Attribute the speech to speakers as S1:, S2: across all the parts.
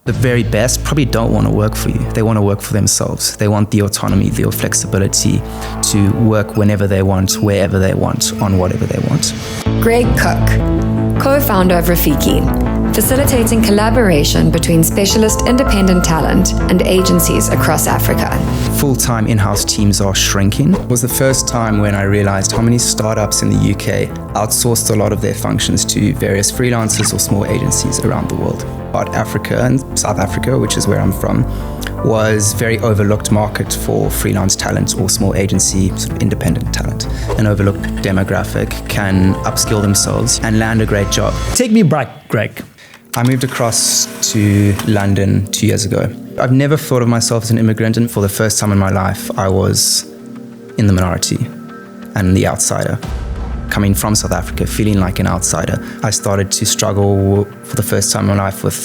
S1: The very best probably don't want to work for you. They want to work for themselves. They want the autonomy, the flexibility to work whenever they want, wherever they want, on whatever they want.
S2: Greg Cooke, co-founder of Rafiki, facilitating collaboration between specialist independent talent and agencies across Africa.
S1: Full-time in-house teams are shrinking. It was the first time when I realized how many startups in the UK outsourced a lot of their functions to various freelancers or small agencies around the world. But Africa and South Africa, which is where I'm from, was very overlooked market for freelance talent or small agency, sort of independent talent. An overlooked demographic can upskill themselves and land a great job.
S3: Take me back, Greg.
S1: I moved across to London 2 years ago. I've never thought of myself as an immigrant, and for the first time in my life, I was in the minority and the outsider. Coming from South Africa, feeling like an outsider, I started to struggle for the first time in my life with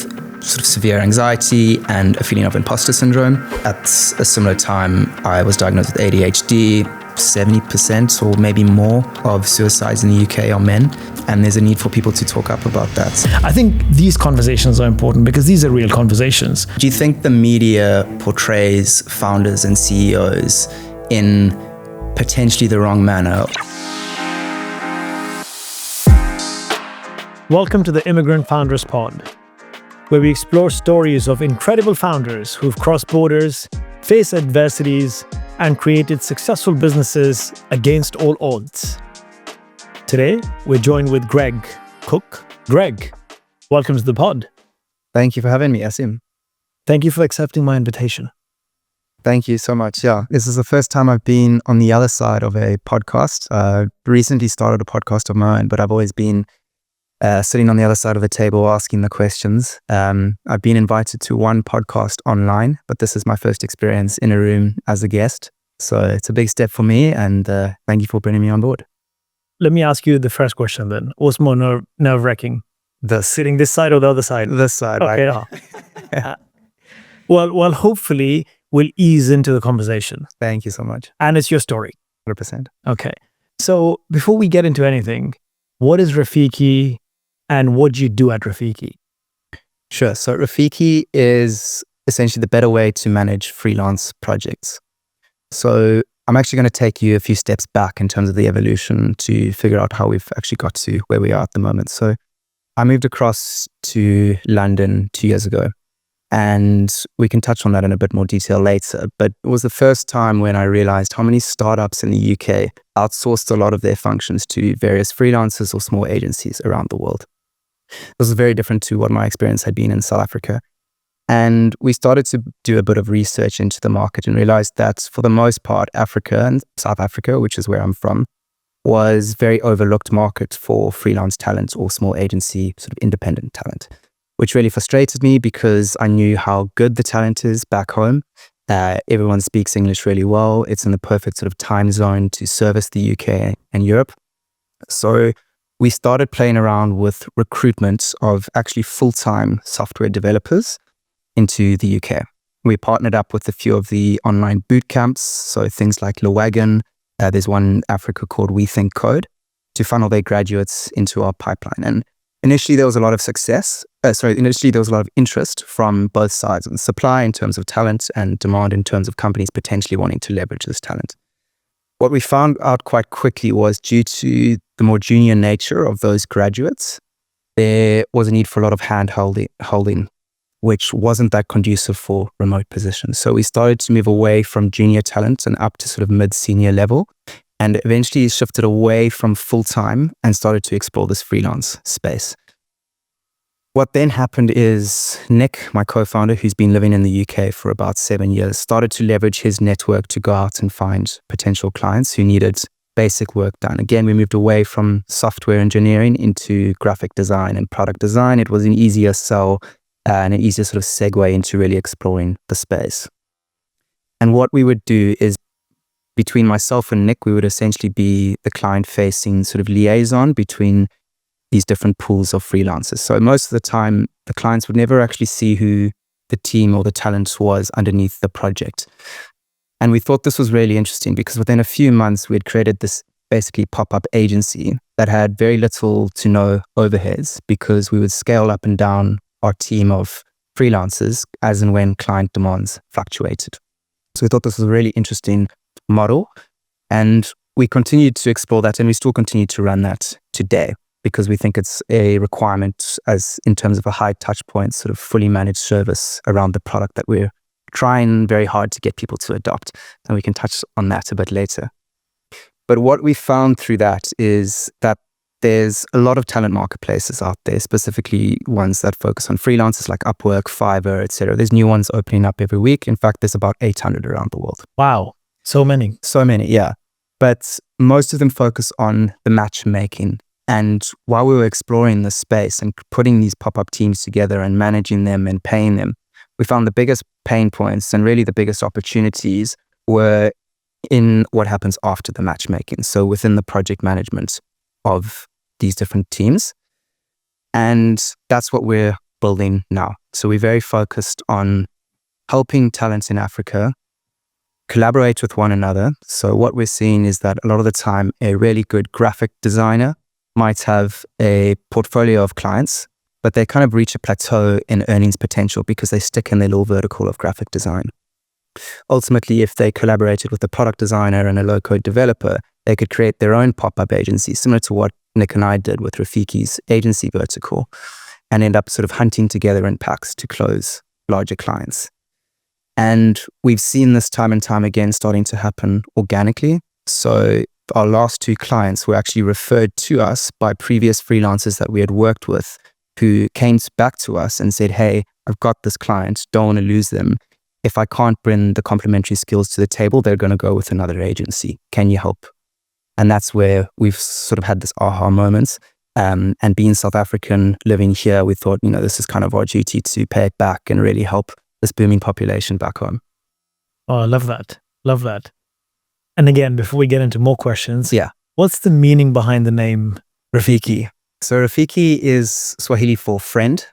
S1: sort of severe anxiety and a feeling of imposter syndrome. At a similar time, I was diagnosed with ADHD. 70% or maybe more of suicides in the UK are men, and there's a need for people to talk up about that.
S3: I think these conversations are important because these are real conversations.
S1: Do you think the media portrays founders and CEOs in potentially the wrong manner?
S3: Welcome to the Immigrant Founders Pod, where we explore stories of incredible founders who've crossed borders, faced adversities, and created successful businesses against all odds. Today, we're joined with Greg Cooke. Greg, welcome to the pod.
S1: Thank you for having me, Asim.
S3: Thank you for accepting my invitation.
S1: Thank you so much. Yeah, this is the first time I've been on the other side of a podcast. I recently started a podcast of my own, but I've always been sitting on the other side of the table asking the questions. I've been invited to one podcast online, but this is my first experience in a room as a guest. So it's a big step for me, and thank you for bringing me on board.
S3: Let me ask you the first question then. What's more nerve-wracking? Sitting this side or the other side?
S1: This side,
S3: okay,
S1: right?
S3: Yeah. Well, hopefully we'll ease into the conversation.
S1: Thank you so much.
S3: And it's your story.
S1: 100%.
S3: Okay. So before we get into anything, what is Rafiki? And what do you do at Rafiki?
S1: Sure. So Rafiki is essentially the better way to manage freelance projects. So I'm actually going to take you a few steps back in terms of the evolution to figure out how we've actually got to where we are at the moment. So I moved across to London 2 years ago, and we can touch on that in a bit more detail later. But it was the first time when I realized how many startups in the UK outsourced a lot of their functions to various freelancers or small agencies around the world. This was very different to what my experience had been in South Africa. And we started to do a bit of research into the market and realized that for the most part, Africa and South Africa, which is where I'm from, was very overlooked market for freelance talent or small agency, sort of independent talent, which really frustrated me because I knew how good the talent is back home. Everyone speaks English really well. It's in the perfect sort of time zone to service the UK and Europe. So we started playing around with recruitment of actually full-time software developers into the UK. We partnered up with a few of the online boot camps, so things like Lewagon. There's one in Africa called We Think Code, to funnel their graduates into our pipeline. And initially there was a lot of interest from both sides, and supply in terms of talent and demand in terms of companies potentially wanting to leverage this talent. What we found out quite quickly was due to the more junior nature of those graduates, there was a need for a lot of hand-holding, which wasn't that conducive for remote positions. So we started to move away from junior talent and up to sort of mid-senior level, and eventually shifted away from full-time and started to explore this freelance space. What then happened is Nick, my co-founder, who's been living in the UK for about 7 years, started to leverage his network to go out and find potential clients who needed basic work done. Again, we moved away from software engineering into graphic design and product design. It was an easier sell and an easier sort of segue into really exploring the space. And what we would do is, between myself and Nick, we would essentially be the client-facing sort of liaison between these different pools of freelancers. So most of the time, the clients would never actually see who the team or the talent was underneath the project. And we thought this was really interesting because within a few months, we had created this basically pop-up agency that had very little to no overheads, because we would scale up and down our team of freelancers as and when client demands fluctuated. So we thought this was a really interesting model, and we continued to explore that, and we still continue to run that today because we think it's a requirement as in terms of a high touch point, sort of fully managed service around the product that we're trying very hard to get people to adopt. And we can touch on that a bit later. But what we found through that is that there's a lot of talent marketplaces out there, specifically ones that focus on freelancers like Upwork, Fiverr, etc. There's new ones opening up every week. In fact, there's about 800 around the world.
S3: Wow. So many.
S1: So many, yeah. But most of them focus on the matchmaking. And while we were exploring the space and putting these pop-up teams together and managing them and paying them, we found the biggest pain points and really the biggest opportunities were in what happens after the matchmaking. So within the project management of these different teams. And that's what we're building now. So we're very focused on helping talents in Africa collaborate with one another. So what we're seeing is that a lot of the time, a really good graphic designer might have a portfolio of clients, but they kind of reach a plateau in earnings potential because they stick in their little vertical of graphic design. Ultimately, if they collaborated with a product designer and a low-code developer, they could create their own pop-up agency, similar to what Nick and I did with Rafiki's agency vertical, and end up sort of hunting together in packs to close larger clients. And we've seen this time and time again starting to happen organically. So our last two clients were actually referred to us by previous freelancers that we had worked with who came back to us and said, hey, I've got this client, don't want to lose them. If I can't bring the complementary skills to the table, they're going to go with another agency. Can you help? And that's where we've sort of had this aha moments. And being South African, living here, we thought, this is kind of our duty to pay it back and really help this booming population back home.
S3: Oh, I love that. Love that. And again, before we get into more questions,
S1: yeah,
S3: what's the meaning behind the name
S1: Rafiki? So Rafiki is Swahili for friend.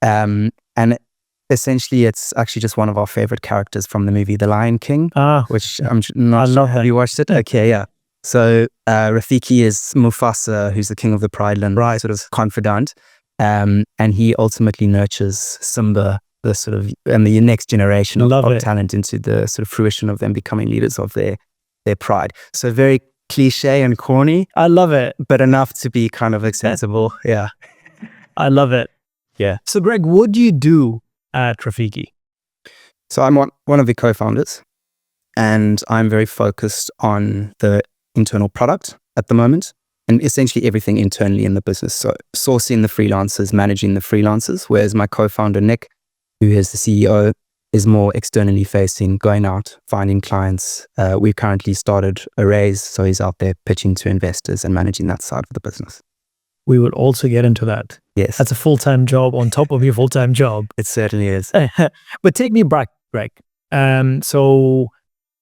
S1: And essentially, it's actually just one of our favorite characters from the movie The Lion King, which I'm not sure. Have you watched it? Okay, yeah. So Rafiki is Mufasa, who's the king of the Pride Land, right, sort of confidant. And he ultimately nurtures Simba, the sort of, and the next generation of talent into the sort of fruition of them becoming leaders of their pride. So very cliche and corny.
S3: I love it.
S1: But enough to be kind of accessible. Yeah.
S3: I love it.
S1: Yeah.
S3: So Greg, what do you do at Rafiki?
S1: So I'm one of the co-founders, and I'm very focused on the internal product at the moment, and essentially everything internally in the business. So sourcing the freelancers, managing the freelancers, whereas my co-founder, Nick, who is the CEO, is more externally facing, going out, finding clients. We've currently started a raise, so he's out there pitching to investors and managing that side of the business.
S3: We will also get into that.
S1: Yes.
S3: That's a full-time job on top of your full-time job.
S1: It certainly is.
S3: But take me back, Greg. So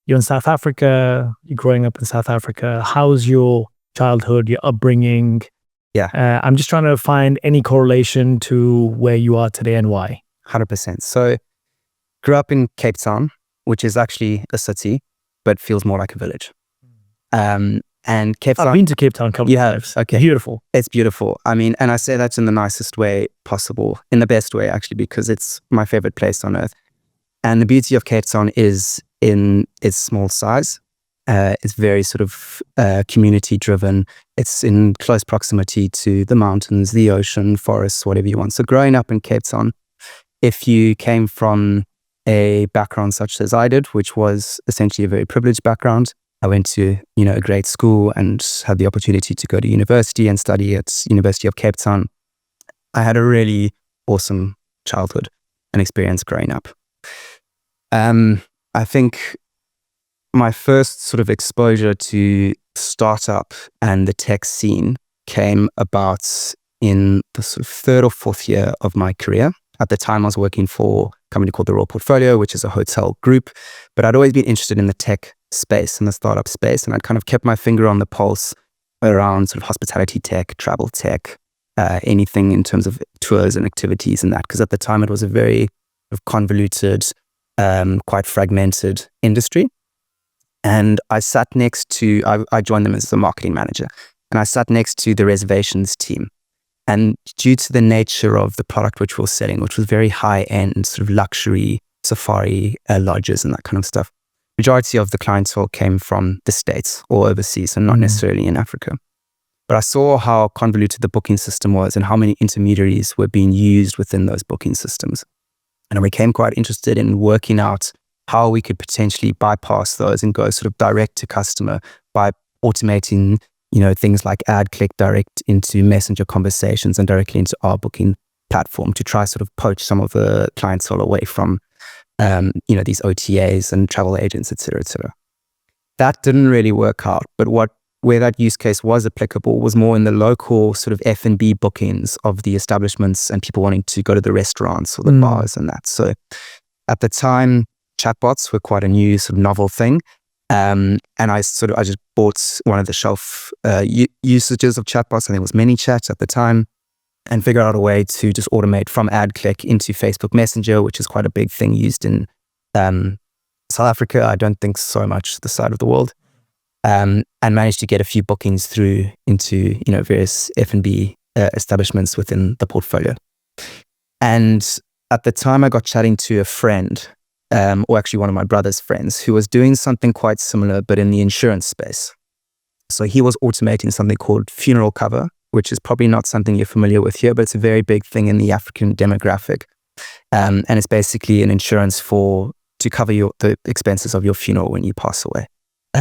S3: you're in South Africa, you're growing up in South Africa. How's your childhood, your upbringing?
S1: Yeah.
S3: I'm just trying to find any correlation to where you are today and why.
S1: 100%. So grew up in Cape Town, which is actually a city, but feels more like a village. And Cape Town.
S3: I've been to Cape Town a couple of times.
S1: Okay.
S3: Beautiful.
S1: It's beautiful. I mean, and I say that in the nicest way possible, in the best way actually, because it's my favorite place on earth. And the beauty of Cape Town is in its small size. It's very sort of community driven. It's in close proximity to the mountains, the ocean, forests, whatever you want. So growing up in Cape Town, if you came from a background such as I did, which was essentially a very privileged background, I went to, a great school and had the opportunity to go to university and study at University of Cape Town. I had a really awesome childhood and experience growing up. I think my first sort of exposure to startup and the tech scene came about in the sort of third or fourth year of my career. At the time, I was working for a company called The Royal Portfolio, which is a hotel group, but I'd always been interested in the tech space and the startup space, and I'd kind of kept my finger on the pulse around sort of hospitality tech, travel tech, anything in terms of tours and activities and that, because at the time it was a very sort of convoluted, quite fragmented industry. And I sat next to, I joined them as a marketing manager, and I sat next to the reservations team. And due to the nature of the product which we were selling, which was very high-end, sort of luxury safari lodges and that kind of stuff, majority of the clientele came from the States or overseas and not necessarily in Africa. But I saw how convoluted the booking system was and how many intermediaries were being used within those booking systems. And I became quite interested in working out how we could potentially bypass those and go sort of direct to customer by automating, things like ad click direct into messenger conversations and directly into our booking platform to try sort of poach some of the clientele away from, these OTAs and travel agents, et cetera, et cetera. That didn't really work out, but where that use case was applicable was more in the local sort of F&B bookings of the establishments and people wanting to go to the restaurants or the bars and that. So at the time, chatbots were quite a new sort of novel thing. And I just bought one of the shelf usages of chatbots. I think it was ManyChat at the time, and figured out a way to just automate from ad click into Facebook Messenger, which is quite a big thing used in South Africa. I don't think so much the side of the world. And managed to get a few bookings through into various F&B establishments within the portfolio. And at the time, I got chatting to a friend, or actually one of my brother's friends, who was doing something quite similar, but in the insurance space. So he was automating something called funeral cover, which is probably not something you're familiar with here, but it's a very big thing in the African demographic. And it's basically an insurance to cover the expenses of your funeral when you pass away.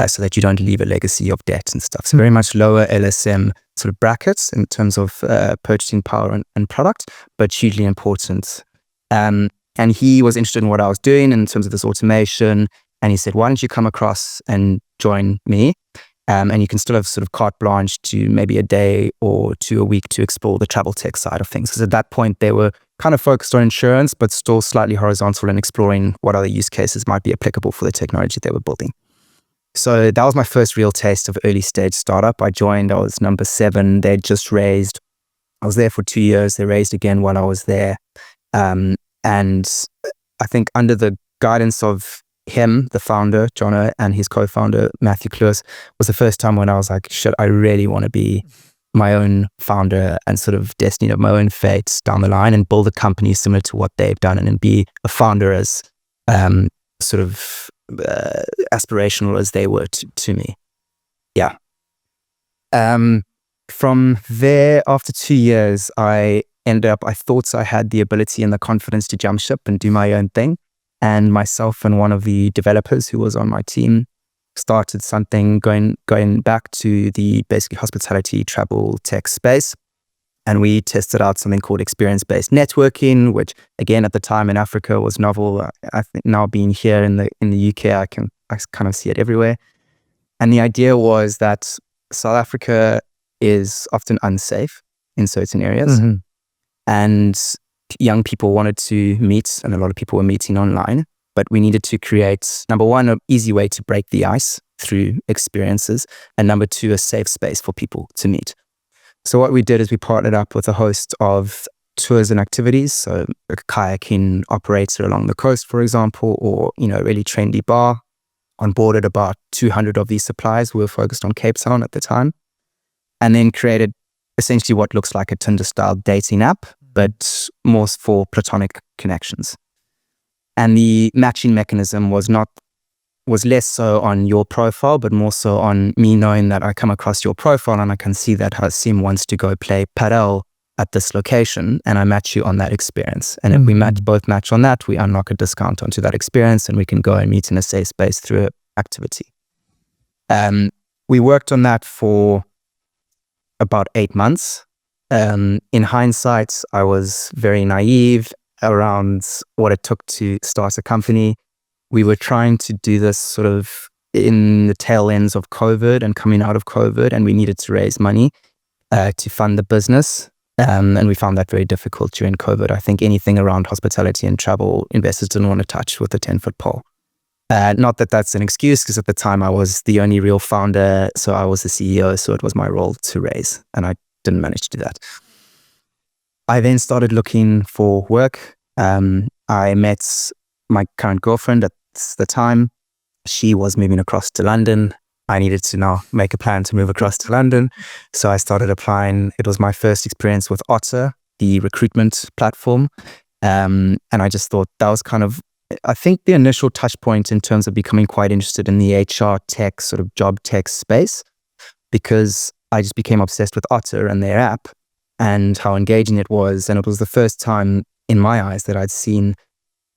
S1: So that you don't leave a legacy of debt and stuff. So very much lower LSM sort of brackets in terms of purchasing power and product, but hugely important. And he was interested in what I was doing in terms of this automation. And he said, why don't you come across and join me? And you can still have sort of carte blanche to maybe a day or two a week to explore the travel tech side of things. Because at that point, they were kind of focused on insurance, but still slightly horizontal and exploring what other use cases might be applicable for the technology they were building. So that was my first real taste of early stage startup. I joined, I was number 7. They'd just raised, I was there for 2 years. They raised again while I was there. And I think under the guidance of him, the founder, Jono, and his co-founder, Matthew Klus, was the first time when I was like, shit, I really want to be my own founder and sort of destiny of my own fate down the line and build a company similar to what they've done and be a founder as sort of aspirational as they were to me. Yeah. From there, after 2 years, I thought I had the ability and the confidence to jump ship and do my own thing. And myself and one of the developers who was on my team started something going back to the basically hospitality travel tech space. And we tested out something called experience-based networking, which again at the time in Africa was novel. I think now being here in the UK, I kind of see it everywhere. And the idea was that South Africa is often unsafe in certain areas, and young people wanted to meet, and a lot of people were meeting online. But we needed to create, number one, an easy way to break the ice through experiences, and number two, a safe space for people to meet. So what we did is we partnered up with a host of tours and activities. So a kayaking operator along the coast, for example, or, a really trendy bar. Onboarded about 200 of these suppliers. We were focused on Cape Town at the time. And then created essentially what looks like a Tinder-style dating app, but more for platonic connections. And the matching mechanism was less so on your profile, but more so on me knowing that I come across your profile and I can see that Hasim wants to go play padel at this location, and I match you on that experience. And if we both match on that, we unlock a discount onto that experience and we can go and meet in a safe space through an activity. We worked on that for about 8 months. In hindsight, I was very naive around what it took to start a company. We were trying to do this sort of in the tail ends of COVID and coming out of COVID, and we needed to raise money to fund the business. And we found that very difficult during COVID. I think anything around hospitality and travel, investors didn't want to touch with a 10-foot pole. Not that that's an excuse, because at the time I was the only real founder, so I was the CEO, so it was my role to raise, and I didn't manage to do that. I then started looking for work. I met my current girlfriend at the time. She was moving across to London. I needed to now make a plan to move across to London. So I started applying. It was my first experience with Otter, the recruitment platform. And I just thought that was kind of, I think, the initial touch point in terms of becoming quite interested in the HR tech, sort of job tech space, because I just became obsessed with Otter and their app and how engaging it was. And it was the first time in my eyes that I'd seen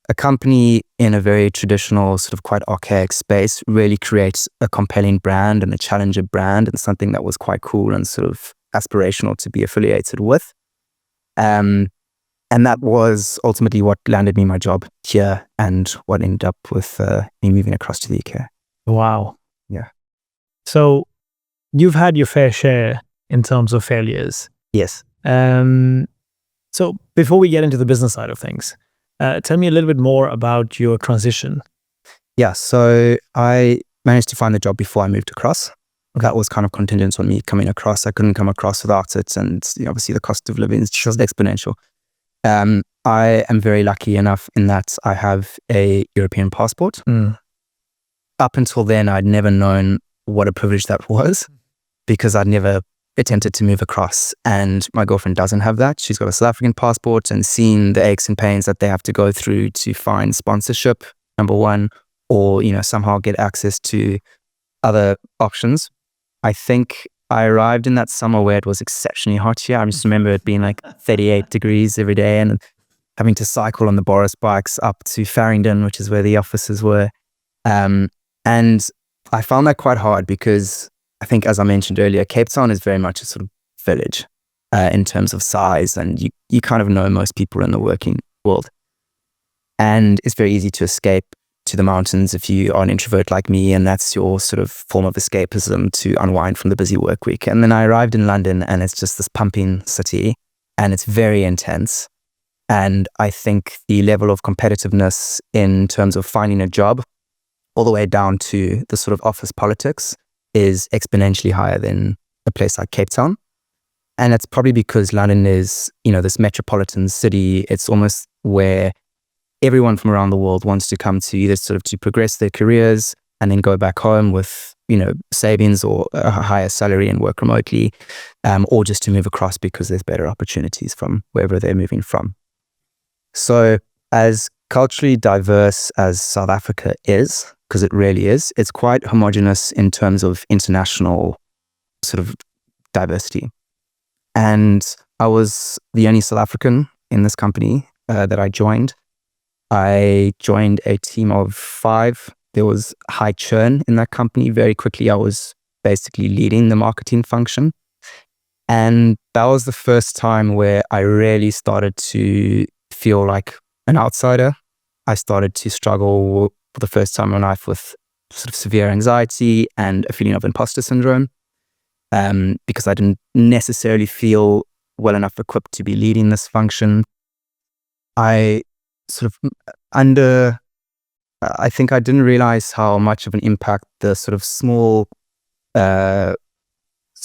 S1: a company in a very traditional, sort of quite archaic space really create a compelling brand and a challenger brand, and something that was quite cool and sort of aspirational to be affiliated with. And that was ultimately what landed me my job here and what ended up with me moving across to the UK.
S3: Wow.
S1: Yeah.
S3: So you've had your fair share in terms of failures.
S1: Yes.
S3: So before we get into the business side of things, tell me a little bit more about your transition.
S1: Yeah, so I managed to find the job before I moved across. That was kind of contingent on me coming across. I couldn't come across without it. And obviously the cost of living is just exponential. I am very lucky enough in that I have a European passport. Up until then, I'd never known what a privilege that was, because I'd never attempted to move across. And my girlfriend doesn't have that. She's got a South African passport, and seen the aches and pains that they have to go through to find sponsorship, number one, or somehow get access to other options. I think I arrived in that summer where it was exceptionally hot here. I just remember it being like 38 degrees every day, and having to cycle on the Boris bikes up to Farringdon, which is where the offices were. And I found that quite hard because I think, as I mentioned earlier, Cape Town is very much a sort of village in terms of size, and you kind of know most people in the working world. And it's very easy to escape to the mountains if you are an introvert like me, and that's your sort of form of escapism to unwind from the busy work week. And then I arrived in London, and it's just this pumping city, and it's very intense. And I think the level of competitiveness in terms of finding a job, all the way down to the sort of office politics, is exponentially higher than a place like Cape Town. And it's probably because London is, this metropolitan city. It's almost where everyone from around the world wants to come to, either sort of to progress their careers and then go back home with, savings or a higher salary and work remotely, or just to move across because there's better opportunities from wherever they're moving from. So as culturally diverse as South Africa is, because it really is, it's quite homogenous in terms of international sort of diversity. And I was the only South African in this company that I joined. I joined a team of 5. There was high churn in that company. Very quickly, I was basically leading the marketing function. And that was the first time where I really started to feel like an outsider. I started to struggle for the first time in my life with sort of severe anxiety and a feeling of imposter syndrome, because I didn't necessarily feel well enough equipped to be leading this function. I think I didn't realize how much of an impact the sort of small sort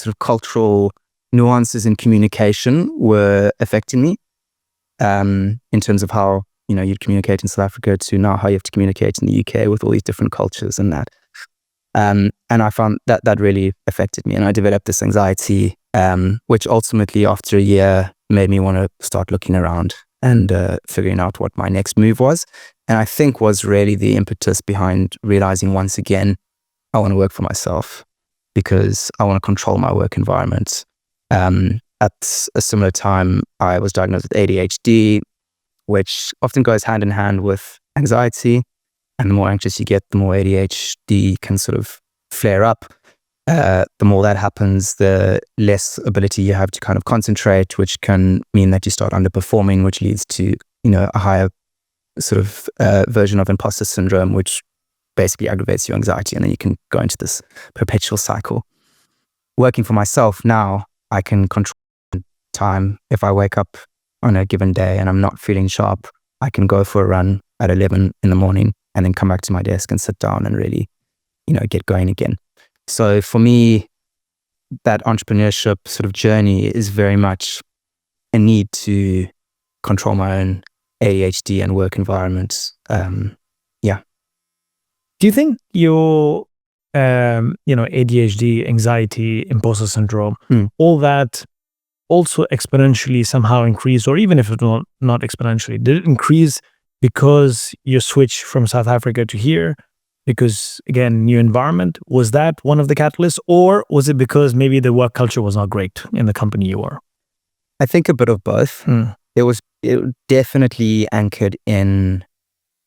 S1: of cultural nuances in communication were affecting me, in terms of how you'd communicate in South Africa to now how you have to communicate in the UK with all these different cultures and that. And I found that really affected me, and I developed this anxiety, which ultimately after a year made me want to start looking around and figuring out what my next move was. And I think was really the impetus behind realizing once again, I want to work for myself because I want to control my work environment. At a similar time, I was diagnosed with ADHD, which often goes hand in hand with anxiety. And the more anxious you get, the more ADHD can sort of flare up. The more that happens, the less ability you have to kind of concentrate, which can mean that you start underperforming, which leads to, a higher sort of version of imposter syndrome, which basically aggravates your anxiety. And then you can go into this perpetual cycle. Working for myself now, I can control time. If I wake up on a given day and I'm not feeling sharp, I can go for a run at 11 in the morning and then come back to my desk and sit down and really, get going again. So for me, that entrepreneurship sort of journey is very much a need to control my own ADHD and work environment.
S3: Do you think your ADHD, anxiety, imposter syndrome, all that also exponentially somehow increased, or even if it was not exponentially, did it increase because you switched from South Africa to here? Because again, new environment, was that one of the catalysts, or was it because maybe the work culture was not great in the company you were?
S1: I think a bit of both. It definitely anchored in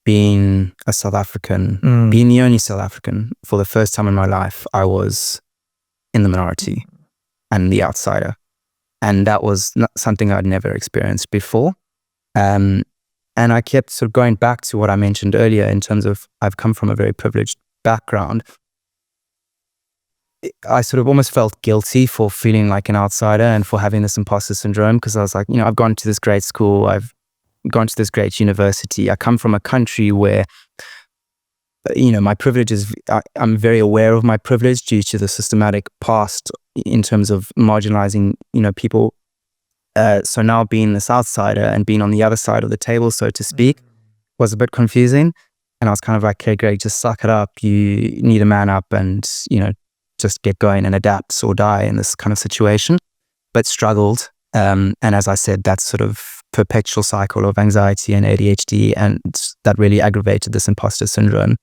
S1: being a South African, being the only South African. For the first time in my life, I was in the minority and the outsider. And that was not something I'd never experienced before. And I kept sort of going back to what I mentioned earlier in terms of I've come from a very privileged background. I sort of almost felt guilty for feeling like an outsider and for having this imposter syndrome, because I was like, I've gone to this great school, I've gone to this great university. I come from a country where, my privilege is, I'm very aware of my privilege due to the systematic past in terms of marginalizing, people. So now being this outsider and being on the other side of the table, so to speak, was a bit confusing. And I was kind of like, okay, Greg, just suck it up. You need to man up and, just get going and adapt or die in this kind of situation. But struggled. And as I said, that sort of perpetual cycle of anxiety and ADHD, and that really aggravated this imposter syndrome.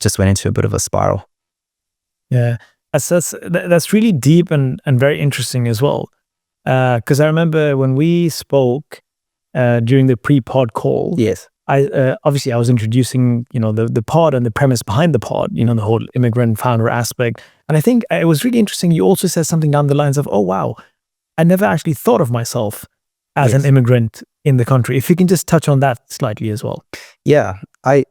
S1: Just went into a bit of a spiral.
S3: Yeah, that's really deep and very interesting as well. Because I remember when we spoke during the pre-pod call.
S1: Yes.
S3: I was introducing, the pod and the premise behind the pod, the whole immigrant founder aspect. And I think it was really interesting. You also said something down the lines of, oh, wow, I never actually thought of myself as an immigrant in the country. If you can just touch on that slightly as well.
S1: Yeah, I've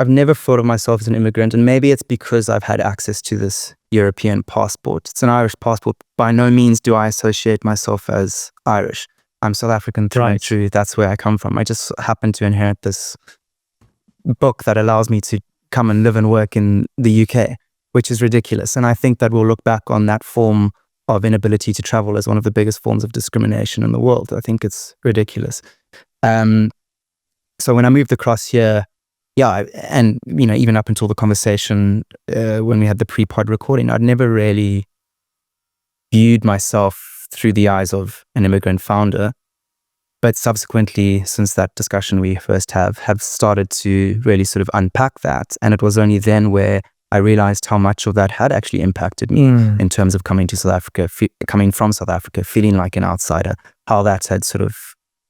S1: never thought of myself as an immigrant, and maybe it's because I've had access to this European passport. It's an Irish passport. By no means do I associate myself as Irish. I'm South African through and through. That's where I come from. I just happen to inherit this book that allows me to come and live and work in the UK, which is ridiculous. And I think that we'll look back on that form of inability to travel as one of the biggest forms of discrimination in the world. I think it's ridiculous. So when I moved across here, and even up until the conversation when we had the pre-pod recording, I'd never really viewed myself through the eyes of an immigrant founder. But subsequently, since that discussion we first have started to really sort of unpack that. And it was only then where I realized how much of that had actually impacted me in terms of coming to South Africa, coming from South Africa, feeling like an outsider, how that had sort of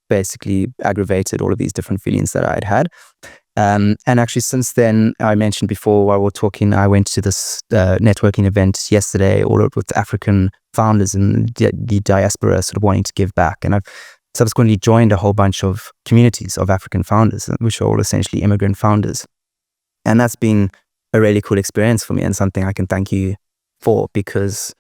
S1: basically aggravated all of these different feelings that I'd had. And actually since then, I mentioned before while we were talking, I went to this networking event yesterday, all with African founders and the diaspora sort of wanting to give back. And I've subsequently joined a whole bunch of communities of African founders, which are all essentially immigrant founders. And that's been a really cool experience for me and something I can thank you for, because,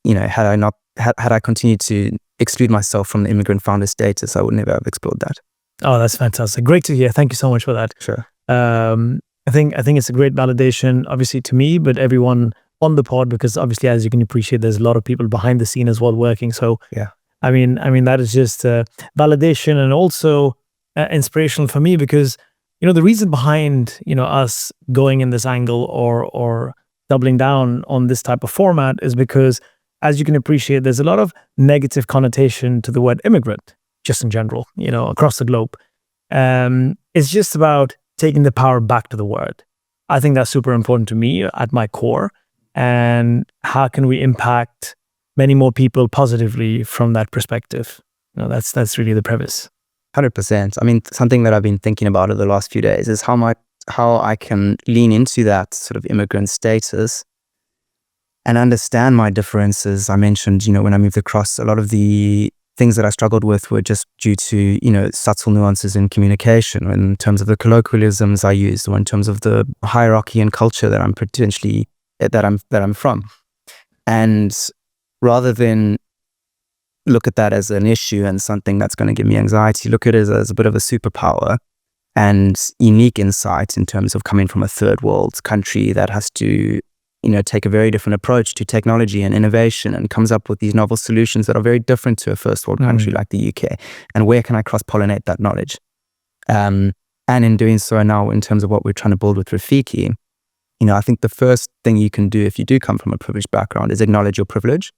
S1: had I continued to exclude myself from the immigrant founder status, I would never have explored that.
S3: Oh, that's fantastic. Great to hear. Thank you so much for that.
S1: Sure.
S3: I think it's a great validation, obviously to me, but everyone on the pod, because obviously, as you can appreciate, there's a lot of people behind the scene as well working. So
S1: yeah,
S3: I mean that is just validation and also inspirational for me, because the reason behind us going in this angle or doubling down on this type of format is because, as you can appreciate, there's a lot of negative connotation to the word immigrant, just in general, across the globe. It's just about taking the power back to the word. I think that's super important to me at my core. And how can we impact many more people positively from that perspective? That's really the premise.
S1: 100%. I mean, something that I've been thinking about over the last few days is how I can lean into that sort of immigrant status and understand my differences. I mentioned, when I moved across, a lot of the things that I struggled with were just due to, subtle nuances in communication, in terms of the colloquialisms I used, or in terms of the hierarchy and culture that I'm from. And rather than look at that as an issue and something that's going to give me anxiety, look at it as a bit of a superpower and unique insight in terms of coming from a third world country that has to take a very different approach to technology and innovation, and comes up with these novel solutions that are very different to a first world country like the UK. And where can I cross-pollinate that knowledge? And And in doing so now, in terms of what we're trying to build with Rafiki, I think the first thing you can do if you do come from a privileged background is acknowledge your privilege.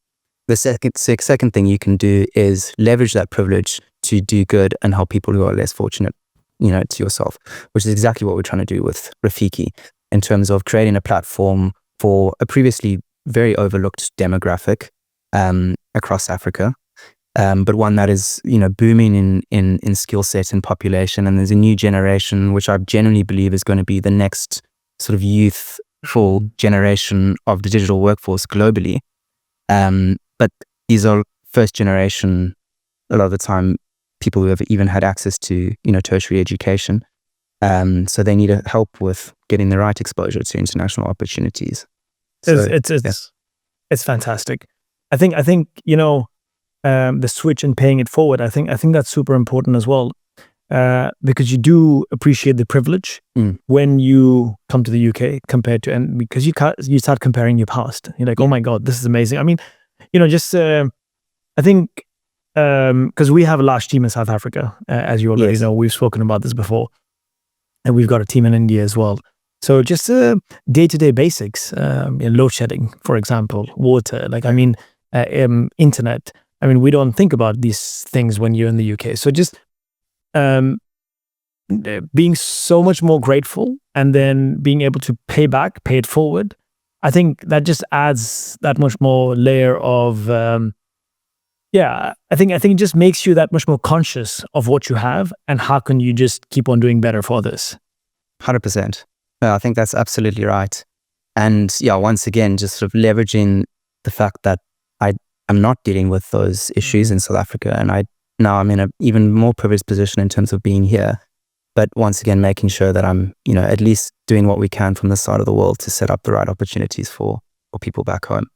S1: The second thing you can do is leverage that privilege to do good and help people who are less fortunate, to yourself, which is exactly what we're trying to do with Rafiki in terms of creating a platform for a previously very overlooked demographic across Africa, but one that is, booming in skill set and population. And there's a new generation, which I genuinely believe is going to be the next sort of youthful generation of the digital workforce globally. But these are first generation, a lot of the time, people who have even had access to, tertiary education. So they need help with getting the right exposure to international opportunities. So,
S3: it's fantastic. I think the switch and paying it forward. I think that's super important as well, because you do appreciate the privilege when you come to the UK compared to, and because you start comparing your past. You're like, oh my God, this is amazing. I mean, I think because we have a large team in South Africa, as you already know, we've spoken about this before, and we've got a team in India as well. So just day-to-day basics, load shedding, for example, water, internet. I mean, we don't think about these things when you're in the UK. So just being so much more grateful and then being able to pay it forward, I think that just adds that much more layer of, I think it just makes you that much more conscious of what you have and how can you just keep on doing better for this.
S1: 100%. No, I think that's absolutely right. And once again, just sort of leveraging the fact that I'm not dealing with those issues in South Africa, and I'm in an even more privileged position in terms of being here. But once again, making sure that I'm, at least doing what we can from this side of the world to set up the right opportunities for people back home.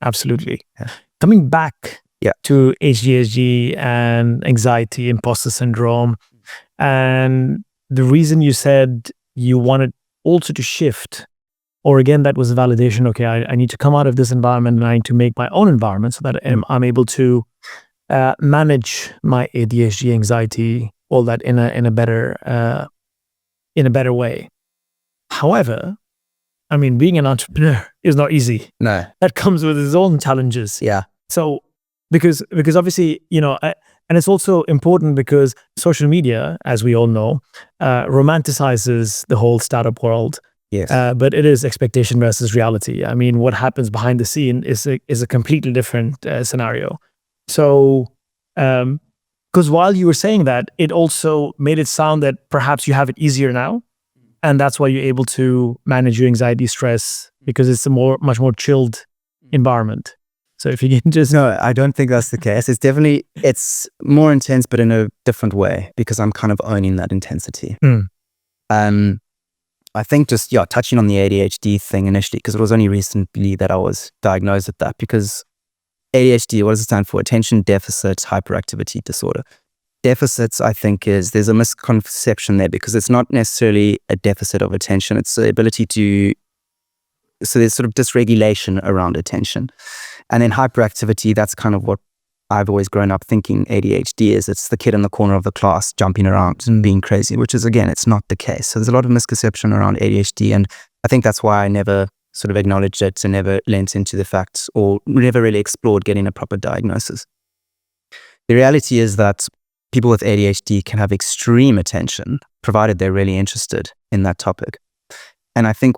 S3: Absolutely. Yeah. Coming back to HDSG and anxiety, imposter syndrome, and the reason you said you wanted also to shift, or again, that was a validation. Okay, I need to come out of this environment and I need to make my own environment so that I'm able to manage my ADHD, anxiety, all that in a better way. However, I mean, being an entrepreneur is not easy.
S1: No,
S3: that comes with its own challenges.
S1: Yeah.
S3: So because obviously, and it's also important because social media, as we all know, romanticizes the whole startup world.
S1: Yes.
S3: But it is expectation versus reality. I mean, what happens behind the scene is a completely different scenario. So, because while you were saying that, it also made it sound that perhaps you have it easier now, and that's why you're able to manage your anxiety, stress, because it's a much more chilled environment. So if you can just...
S1: No, I don't think that's the case. It's more intense, but in a different way, because I'm kind of owning that intensity. I think just, touching on the ADHD thing initially, because it was only recently that I was diagnosed with that, because ADHD, what does it stand for? Attention Deficit Hyperactivity Disorder. Deficits, I think, there's a misconception there, because it's not necessarily a deficit of attention. It's the ability to, so there's sort of dysregulation around attention. And then hyperactivity, that's kind of what I've always grown up thinking ADHD is. It's the kid in the corner of the class jumping around and being crazy, which is, again, it's not the case. So there's a lot of misconception around ADHD. And I think that's why I never sort of acknowledged it and never lent into the facts, or never really explored getting a proper diagnosis. The reality is that people with ADHD can have extreme attention, provided they're really interested in that topic. And I think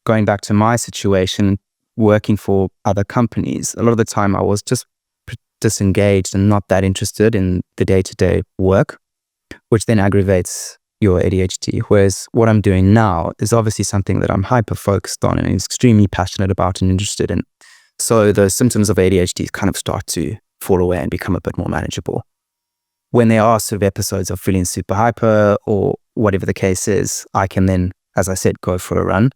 S1: going back to my situation, working for other companies, a lot of the time I was just disengaged and not that interested in the day-to-day work, which then aggravates your ADHD. Whereas what I'm doing now is obviously something that I'm hyper-focused on and extremely passionate about and interested in. So the symptoms of ADHD kind of start to fall away and become a bit more manageable. When there are sort of episodes of feeling super hyper or whatever the case is, I can then, as I said, go for a run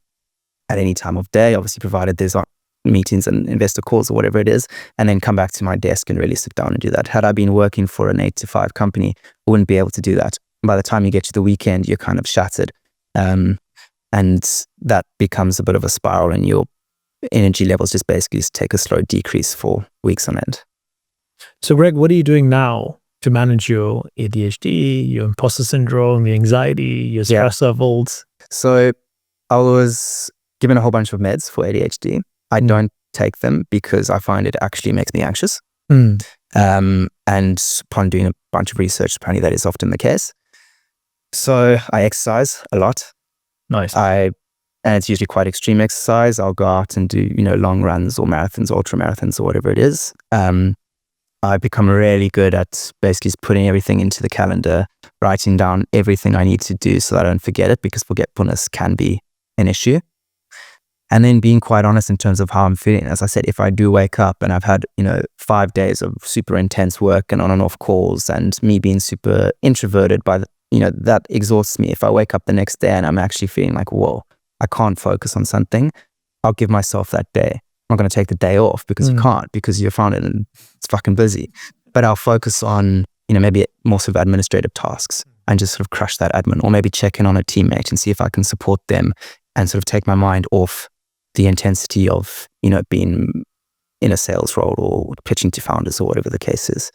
S1: at any time of day, obviously provided there's meetings and investor calls or whatever it is, and then come back to my desk and really sit down and do that. Had I been working for an 8-to-5 company, I wouldn't be able to do that. By the time you get to the weekend, you're kind of shattered. And that becomes a bit of a spiral, and your energy levels just basically take a slow decrease for weeks on end.
S3: So Greg, what are you doing now to manage your ADHD, your imposter syndrome, your anxiety, your stress levels?
S1: So I was given a whole bunch of meds for ADHD. I don't take them because I find it actually makes me anxious. And upon doing a bunch of research, apparently that is often the case. So I exercise a lot.
S3: Nice.
S1: And it's usually quite extreme exercise. I'll go out and do, long runs or marathons, ultra marathons or whatever it is. I've become really good at basically just putting everything into the calendar, writing down everything I need to do so that I don't forget it, because forgetfulness can be an issue. And then being quite honest in terms of how I'm feeling. As I said, if I do wake up and I've had, 5 days of super intense work and on and off calls, and me being super introverted that exhausts me. If I wake up the next day and I'm actually feeling like, whoa, I can't focus on something, I'll give myself that day. I'm not going to take the day off because you can't, because you're found it and it's fucking busy. But I'll focus on, maybe more sort of administrative tasks and just sort of crush that admin, or maybe check in on a teammate and see if I can support them and sort of take my mind off the intensity of, being in a sales role or pitching to founders or whatever the case is.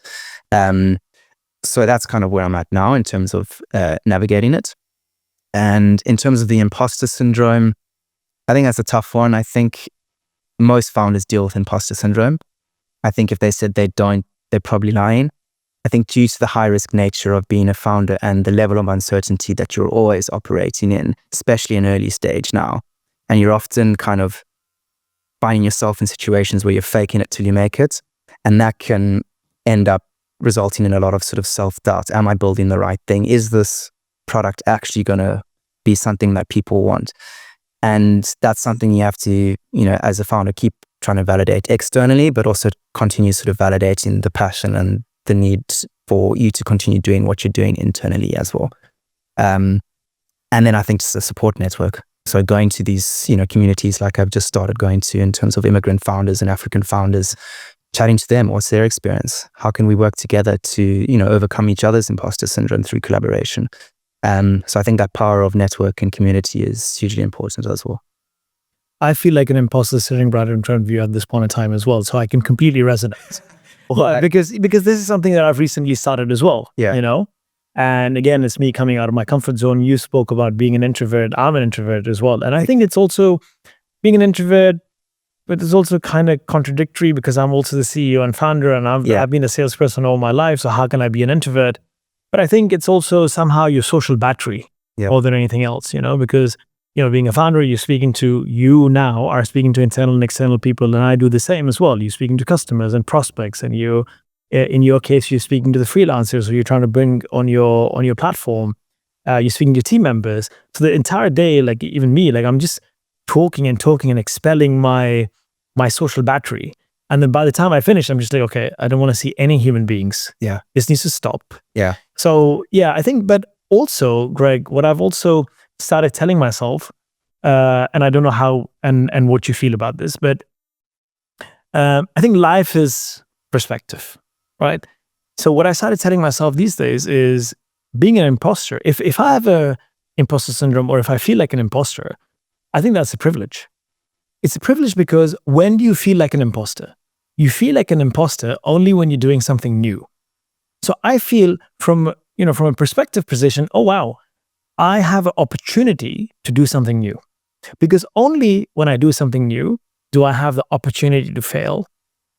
S1: So that's kind of where I'm at now in terms of navigating it. And in terms of the imposter syndrome, I think that's a tough one. I think most founders deal with imposter syndrome. I think if they said they don't, they're probably lying. I think due to the high risk nature of being a founder and the level of uncertainty that you're always operating in, especially in early stage now, and you're often kind of finding yourself in situations where you're faking it till you make it. And that can end up resulting in a lot of sort of self-doubt. Am I building the right thing? Is this product actually going to be something that people want? And that's something you have to, as a founder, keep trying to validate externally, but also continue sort of validating the passion and the need for you to continue doing what you're doing internally as well. And then I think just a support network. So going to these, communities like I've just started going to in terms of immigrant founders and African founders, chatting to them, what's their experience? How can we work together to, overcome each other's imposter syndrome through collaboration? So I think that power of network and community is hugely important as well.
S3: I feel like an imposter sitting right in front of you at this point in time as well. So I can completely resonate. Because this is something that I've recently started as well.
S1: Yeah.
S3: And again, it's me coming out of my comfort zone. You spoke about being an introvert. I'm an introvert as well. And I think it's also being an introvert, but it's also kind of contradictory because I'm also the CEO and founder, and I've been a salesperson all my life. So how can I be an introvert? But I think it's also somehow your social battery more than anything else, because, being a founder, you now are speaking to internal and external people. And I do the same as well. You're speaking to customers and prospects, and in your case, you're speaking to the freelancers who you're trying to bring on your platform. You're speaking to team members. So the entire day, like even me, like I'm just talking and expelling my social battery. And then by the time I finish, I'm just like, okay, I don't want to see any human beings.
S1: Yeah.
S3: This needs to stop.
S1: Yeah.
S3: So I think, but also, Greg, what I've also started telling myself, and I don't know how and what you feel about this, but I think life is perspective, right? So what I started telling myself these days is being an imposter. If I have a imposter syndrome, or if I feel like an imposter, I think that's a privilege. It's a privilege because when do you feel like an imposter? You feel like an imposter only when you're doing something new. So I feel from a perspective position, oh wow, I have an opportunity to do something new. Because only when I do something new do I have the opportunity to fail.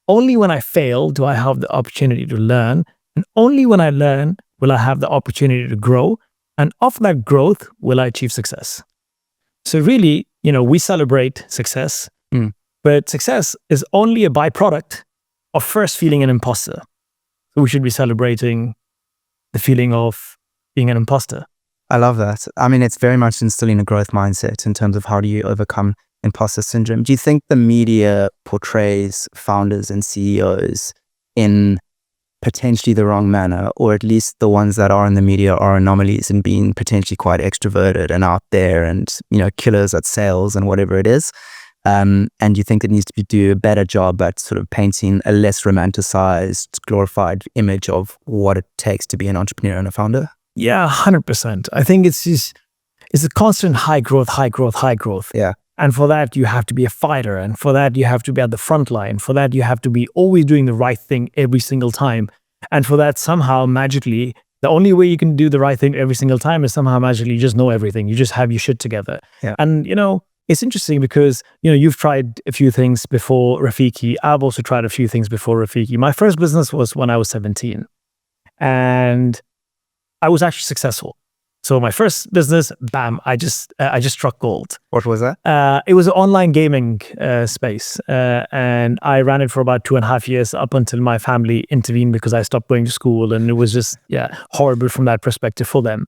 S3: Only when I fail do I have the opportunity to learn. And only when I learn will I have the opportunity to grow. And of that growth will I achieve success. So really, we celebrate success, but success is only a byproduct of first feeling an imposter. So we should be celebrating the feeling of being an imposter.
S1: I love that. I mean, it's very much instilling a growth mindset in terms of how do you overcome imposter syndrome. Do you think the media portrays founders and CEOs in potentially the wrong manner, or at least the ones that are in the media are anomalies in being potentially quite extroverted and out there and, killers at sales and whatever it is? And you think it needs to do a better job at sort of painting a less romanticized, glorified image of what it takes to be an entrepreneur and a founder?
S3: Yeah, 100%. I think it's a constant high growth.
S1: Yeah.
S3: And for that, you have to be a fighter. And for that, you have to be at the front line. For that, you have to be always doing the right thing every single time. And for that, somehow magically, the only way you can do the right thing every single time is somehow magically you just know everything. You just have your shit together.
S1: Yeah.
S3: And, it's interesting because, you've tried a few things before Rafiki. I've also tried a few things before Rafiki. My first business was when I was 17. And I was actually successful. So my first business, bam, I just struck gold.
S1: What was that?
S3: It was an online gaming space. And I ran it for about 2.5 years up until my family intervened because I stopped going to school. And it was just, horrible from that perspective for them.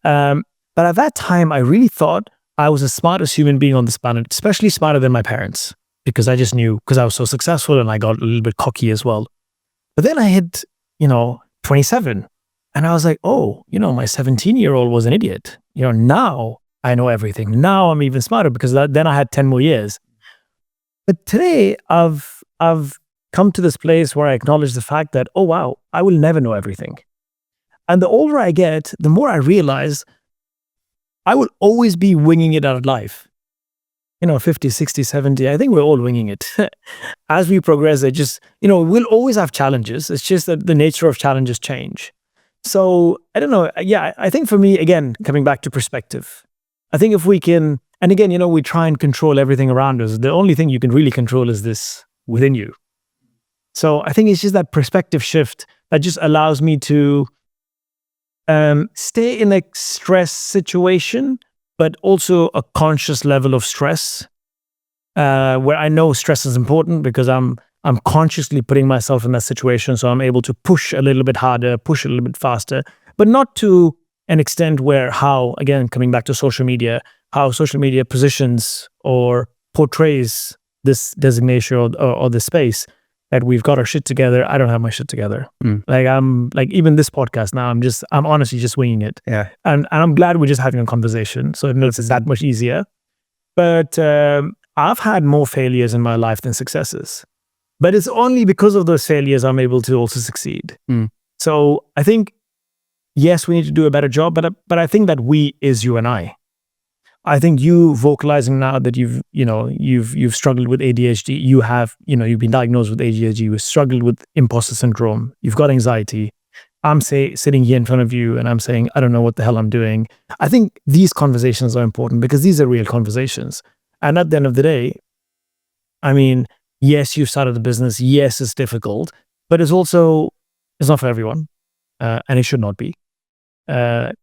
S3: But at that time, I really thought I was the smartest human being on this planet, especially smarter than my parents, because I just knew, because I was so successful and I got a little bit cocky as well. But then I hit, 27. And I was like, oh, my 17-year-old was an idiot. Now I know everything. Now I'm even smarter because then I had 10 more years. But today I've come to this place where I acknowledge the fact that, oh, wow, I will never know everything. And the older I get, the more I realize I will always be winging it out of life. 50, 60, 70, I think we're all winging it. As we progress, it just, we'll always have challenges. It's just that the nature of challenges change. So I don't know. Yeah, I think for me, again, coming back to perspective, I think if we can, and again, we try and control everything around us. The only thing you can really control is this within you. So I think it's just that perspective shift that just allows me to stay in a stress situation, but also a conscious level of stress, where I know stress is important because I'm consciously putting myself in that situation, so I'm able to push a little bit harder, push a little bit faster, but not to an extent where again, coming back to social media, how social media positions or portrays this designation or the space that we've got our shit together. I don't have my shit together. I'm even this podcast now, I'm honestly just winging it.
S1: Yeah.
S3: And I'm glad we're just having a conversation. So it makes it that much easier. But I've had more failures in my life than successes. But it's only because of those failures I'm able to also succeed. So I think, yes, we need to do a better job, but I think that we is you and I. I think you vocalizing now that you've struggled with ADHD, you've been diagnosed with ADHD, you've struggled with imposter syndrome, you've got anxiety. I'm sitting here in front of you and I'm saying, I don't know what the hell I'm doing. I think these conversations are important because these are real conversations. And at the end of the day, yes, you started the business. Yes, it's difficult, but it's not for everyone, and it should not be. But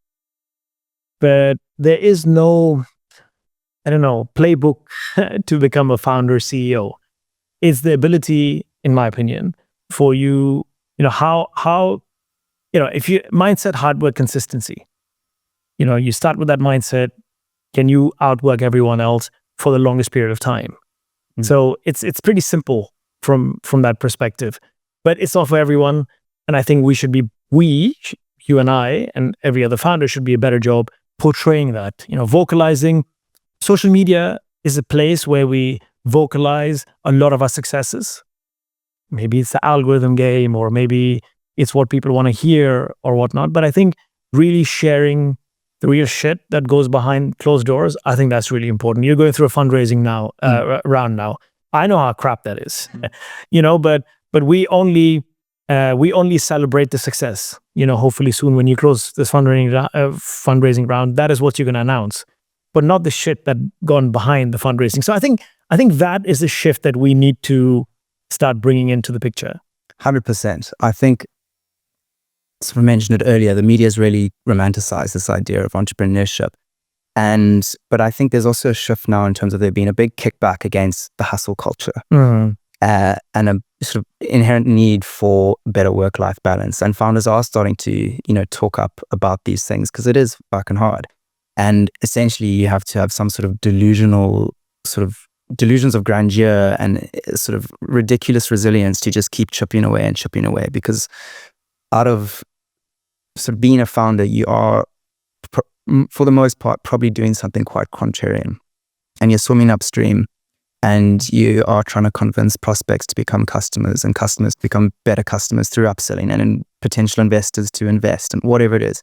S3: there is no, playbook to become a founder, CEO. It's the ability, in my opinion, for you, if you mindset, hard work, consistency. You start with that mindset. Can you outwork everyone else for the longest period of time? So it's pretty simple from that perspective, but it's not for everyone. And I think you and I and every other founder should be a better job portraying that, vocalizing. Social media is a place where we vocalize a lot of our successes. Maybe it's the algorithm game, or maybe it's what people want to hear or whatnot. But I think really sharing the real shit that goes behind closed doors, I think that's really important. You're going through a fundraising round now. I know how crap that is, but we only celebrate the success. Hopefully soon when you close this fundraising round, that is what you're going to announce, but not the shit that gone behind the fundraising. So I think that is a shift that we need to start bringing into the picture.
S1: 100%. I think, as I mentioned it earlier, the media's really romanticized this idea of entrepreneurship. But I think there's also a shift now in terms of there being a big kickback against the hustle culture, and a sort of inherent need for better work-life balance. And founders are starting to, talk up about these things because it is fucking hard. And essentially you have to have some sort of delusions of grandeur and sort of ridiculous resilience to just keep chipping away because out of sort of being a founder, you are, for the most part, probably doing something quite contrarian. And you're swimming upstream and you are trying to convince prospects to become customers and customers to become better customers through upselling and potential investors to invest and whatever it is.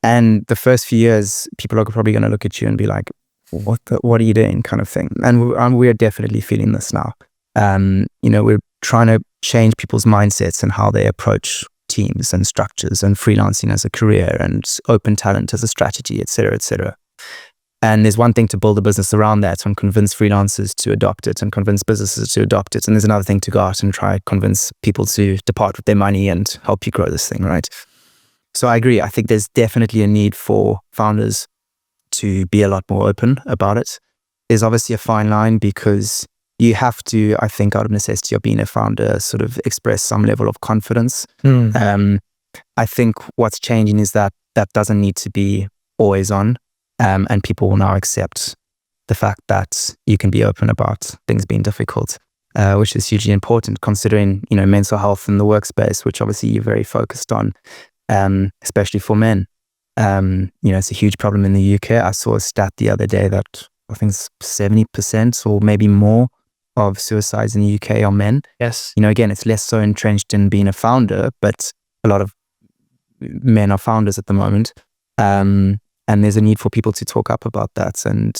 S1: And the first few years, people are probably going to look at you and be like, what are you doing, kind of thing. And we're definitely feeling this now. We're trying to change people's mindsets and how they approach teams and structures and freelancing as a career and open talent as a strategy, et cetera, et cetera. And there's one thing to build a business around that and convince freelancers to adopt it and convince businesses to adopt it. And there's another thing to go out and try convince people to depart with their money and help you grow this thing, right? So I agree. I think there's definitely a need for founders to be a lot more open about it. There's obviously a fine line because you have to, I think, out of necessity of being a founder, sort of express some level of confidence. I think what's changing is that doesn't need to be always on. And people will now accept the fact that you can be open about things being difficult, which is hugely important considering, mental health in the workspace, which obviously you're very focused on, especially for men. It's a huge problem in the UK. I saw a stat the other day that I think it's 70% or maybe more of suicides in the UK are men.
S3: Yes.
S1: Again, it's less so entrenched in being a founder, but a lot of men are founders at the moment. And there's a need for people to talk up about that and,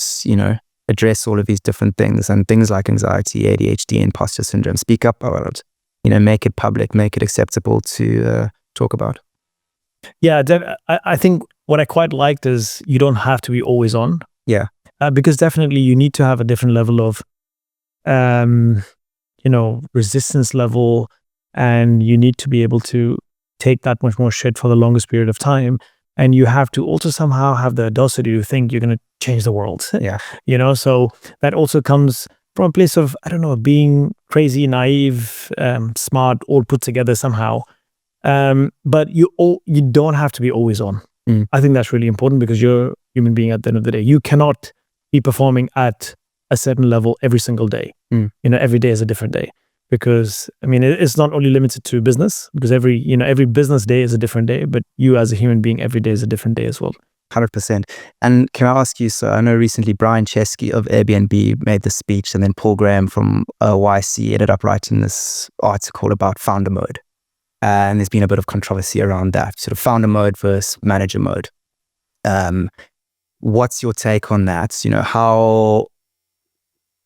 S1: address all of these different things and things like anxiety, ADHD, imposter syndrome. Speak up about it, make it public, make it acceptable to talk about.
S3: Yeah, I think what I quite liked is you don't have to be always on.
S1: Yeah.
S3: Because definitely you need to have a different level of, resistance level, and you need to be able to take that much more shit for the longest period of time. And you have to also somehow have the audacity to think you're going to change the world.
S1: Yeah.
S3: So that also comes from a place of, being crazy, naive, smart, all put together somehow. But you don't have to be always on. I think that's really important because you're a human being at the end of the day. You cannot be performing at a certain level every single day. Every day is a different day. Because it's not only limited to business, because every business day is a different day, but you as a human being, every day is a different day as well.
S1: 100%. And can I ask you, so I know recently Brian Chesky of Airbnb made this speech, and then Paul Graham from YC ended up writing this article about founder mode. And there's been a bit of controversy around that, sort of founder mode versus manager mode. What's your take on that? How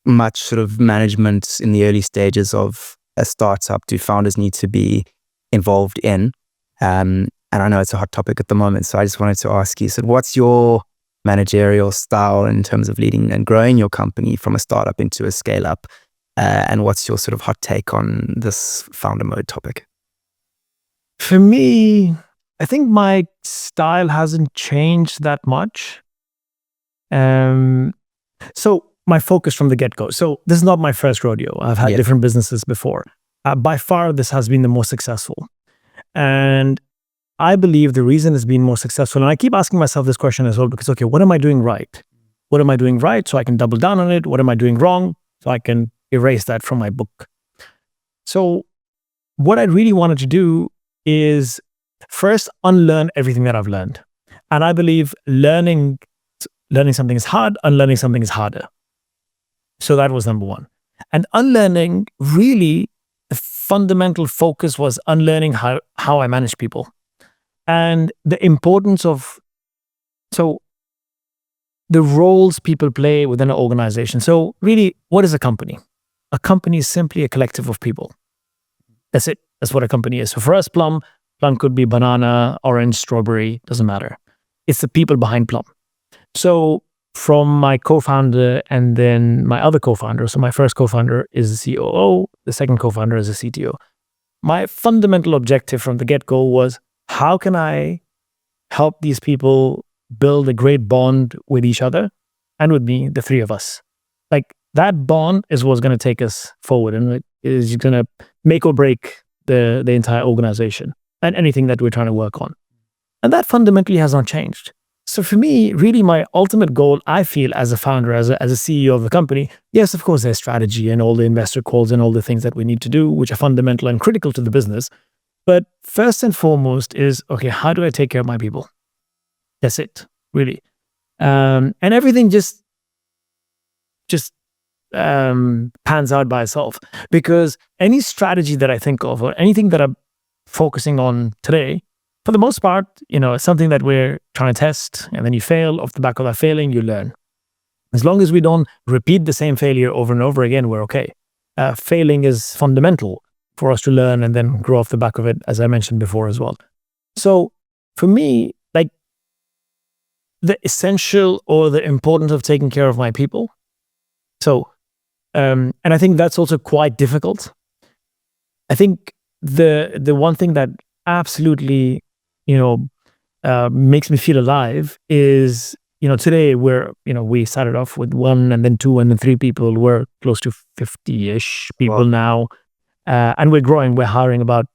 S1: much sort of management in the early stages of a startup do founders need to be involved in? And I know it's a hot topic at the moment, so I just wanted to ask you, so what's your managerial style in terms of leading and growing your company from a startup into a scale up? And what's your sort of hot take on this founder mode topic?
S3: For me, I think my style hasn't changed that much. So my focus from the get-go. So this is not my first rodeo. I've had different businesses before. By far, this has been the most successful. And I believe the reason it's been more successful, and I keep asking myself this question as well, because, okay, what am I doing right? What am I doing right so I can double down on it? What am I doing wrong so I can erase that from my book? So what I really wanted to do is first unlearn everything that I've learned. And I believe learning something is hard, unlearning something is harder. So that was number one. And unlearning, really, the fundamental focus was unlearning how I manage people. And the importance of, the roles people play within an organization. So really, what is a company? A company is simply a collective of people. That's it. That's what a company is. So for us, Plum could be banana, orange, strawberry, doesn't matter. It's the people behind Plum. So from my co-founder and then my other co-founder, so my first co-founder is the COO, the second co-founder is the CTO. My fundamental objective from the get-go was, how can I help these people build a great bond with each other and with me, the three of us? Like, that bond is what's going to take us forward, and it is going to make or break the entire organization and anything that we're trying to work on. And that fundamentally has not changed. So for me, really, my ultimate goal, I feel, as a founder, as a CEO of the company, yes, of course, there's strategy and all the investor calls and all the things that we need to do, which are fundamental and critical to the business. But first and foremost is, okay, how do I take care of my people? That's it, really. And everything just pans out by itself. Because any strategy that I think of, or anything that I'm focusing on today, for the most part, it's something that we're trying to test, and then you fail. Off the back of that failing, you learn. As long as we don't repeat the same failure over and over again, we're okay. Failing is fundamental for us to learn and then grow off the back of it, as I mentioned before as well. So for me, like the essential or the importance of taking care of my people. So, and I think that's also quite difficult. I think the one thing that absolutely, makes me feel alive is, today we started off with 1 and then 2 and then 3 people. We're close to 50-ish people now. And we're growing. We're hiring about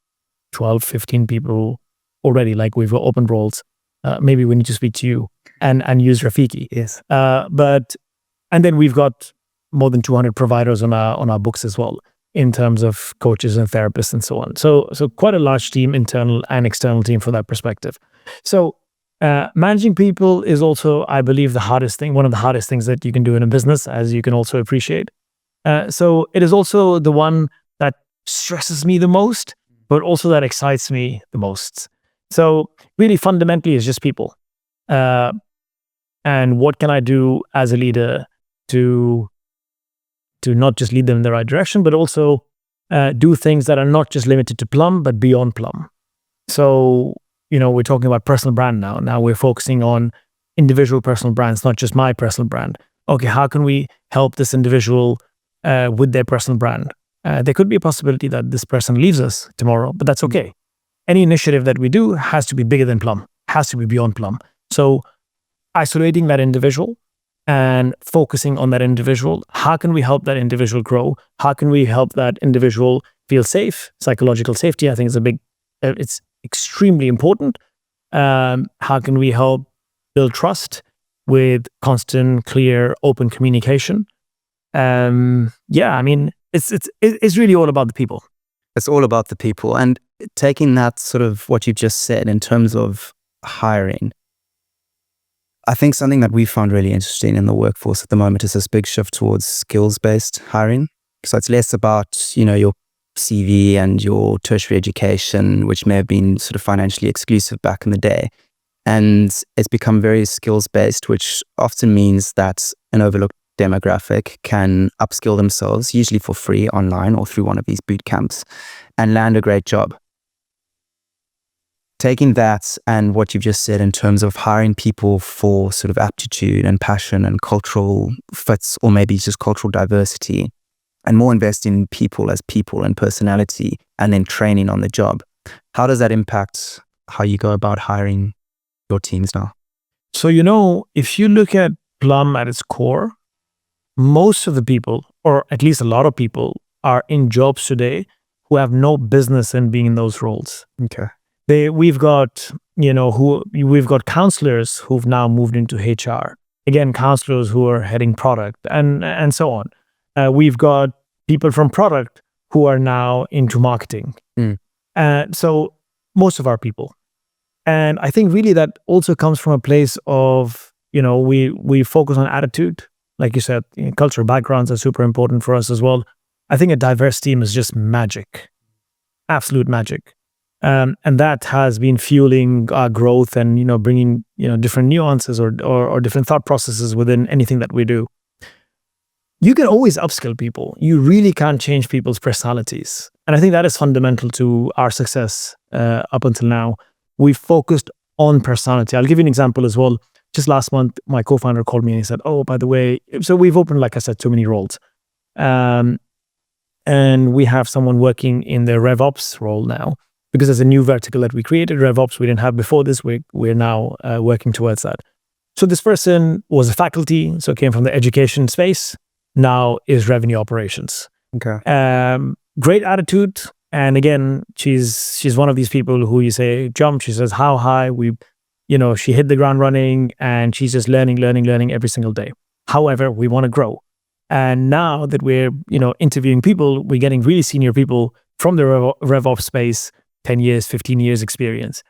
S3: 12, 15 people already. Like we've got open roles. Maybe we need to speak to you and use Rafiki.
S1: Yes.
S3: And then we've got more than 200 providers on our books as well, in terms of coaches and therapists and so on. So quite a large team, internal and external team from that perspective. So managing people is also, I believe, one of the hardest things that you can do in a business, as you can also appreciate. So it is also the one that stresses me the most, but also that excites me the most. So really fundamentally it's just people. And what can I do as a leader to not just lead them in the right direction, but also do things that are not just limited to Plum, but beyond Plum. So, we're talking about personal brand now. Now we're focusing on individual personal brands, not just my personal brand. Okay, how can we help this individual with their personal brand? There could be a possibility that this person leaves us tomorrow, but that's okay. Any initiative that we do has to be bigger than Plum, has to be beyond Plum. So isolating that individual and focusing on that individual. How can we help that individual grow? How can we help that individual feel safe? Psychological safety, I think, is it's extremely important. How can we help build trust with constant, clear, open communication? It's really all about the people.
S1: It's all about the people. And taking that sort of what you've just said in terms of hiring, I think something that we found really interesting in the workforce at the moment is this big shift towards skills-based hiring. So it's less about, your CV and your tertiary education, which may have been sort of financially exclusive back in the day. And it's become very skills-based, which often means that an overlooked demographic can upskill themselves, usually for free online or through one of these boot camps, and land a great job. Taking that and what you've just said in terms of hiring people for sort of aptitude and passion and cultural fits, or maybe just cultural diversity, and more investing in people as people and personality, and then training on the job. How does that impact how you go about hiring your teams now?
S3: So, if you look at Plum at its core, most of the people, or at least a lot of people, are in jobs today who have no business in being in those roles.
S1: Okay.
S3: We've got counselors who've now moved into HR. Again, counselors who are heading product and so on. We've got people from product who are now into marketing. So most of our people. And I think really that also comes from a place of, we focus on attitude. Like you said, cultural backgrounds are super important for us as well. I think a diverse team is just magic, absolute magic. And that has been fueling our growth and, bringing, different nuances or different thought processes within anything that we do. You can always upskill people. You really can't change people's personalities. And I think that is fundamental to our success up until now. We've focused on personality. I'll give you an example as well. Just last month, my co-founder called me and he said, oh, by the way, so we've opened, like I said, too many roles. And we have someone working in the RevOps role now, because there's a new vertical that we created, RevOps, we didn't have before this. We're now working towards that. So this person was a faculty, so came from the education space, now is revenue operations.
S1: Okay.
S3: Great attitude. And again, she's one of these people who you say, jump, she says, how high? She hit the ground running and she's just learning every single day. However, we want to grow. And now that we're, interviewing people, we're getting really senior people from the RevOps space, 10 years, 15 years experience.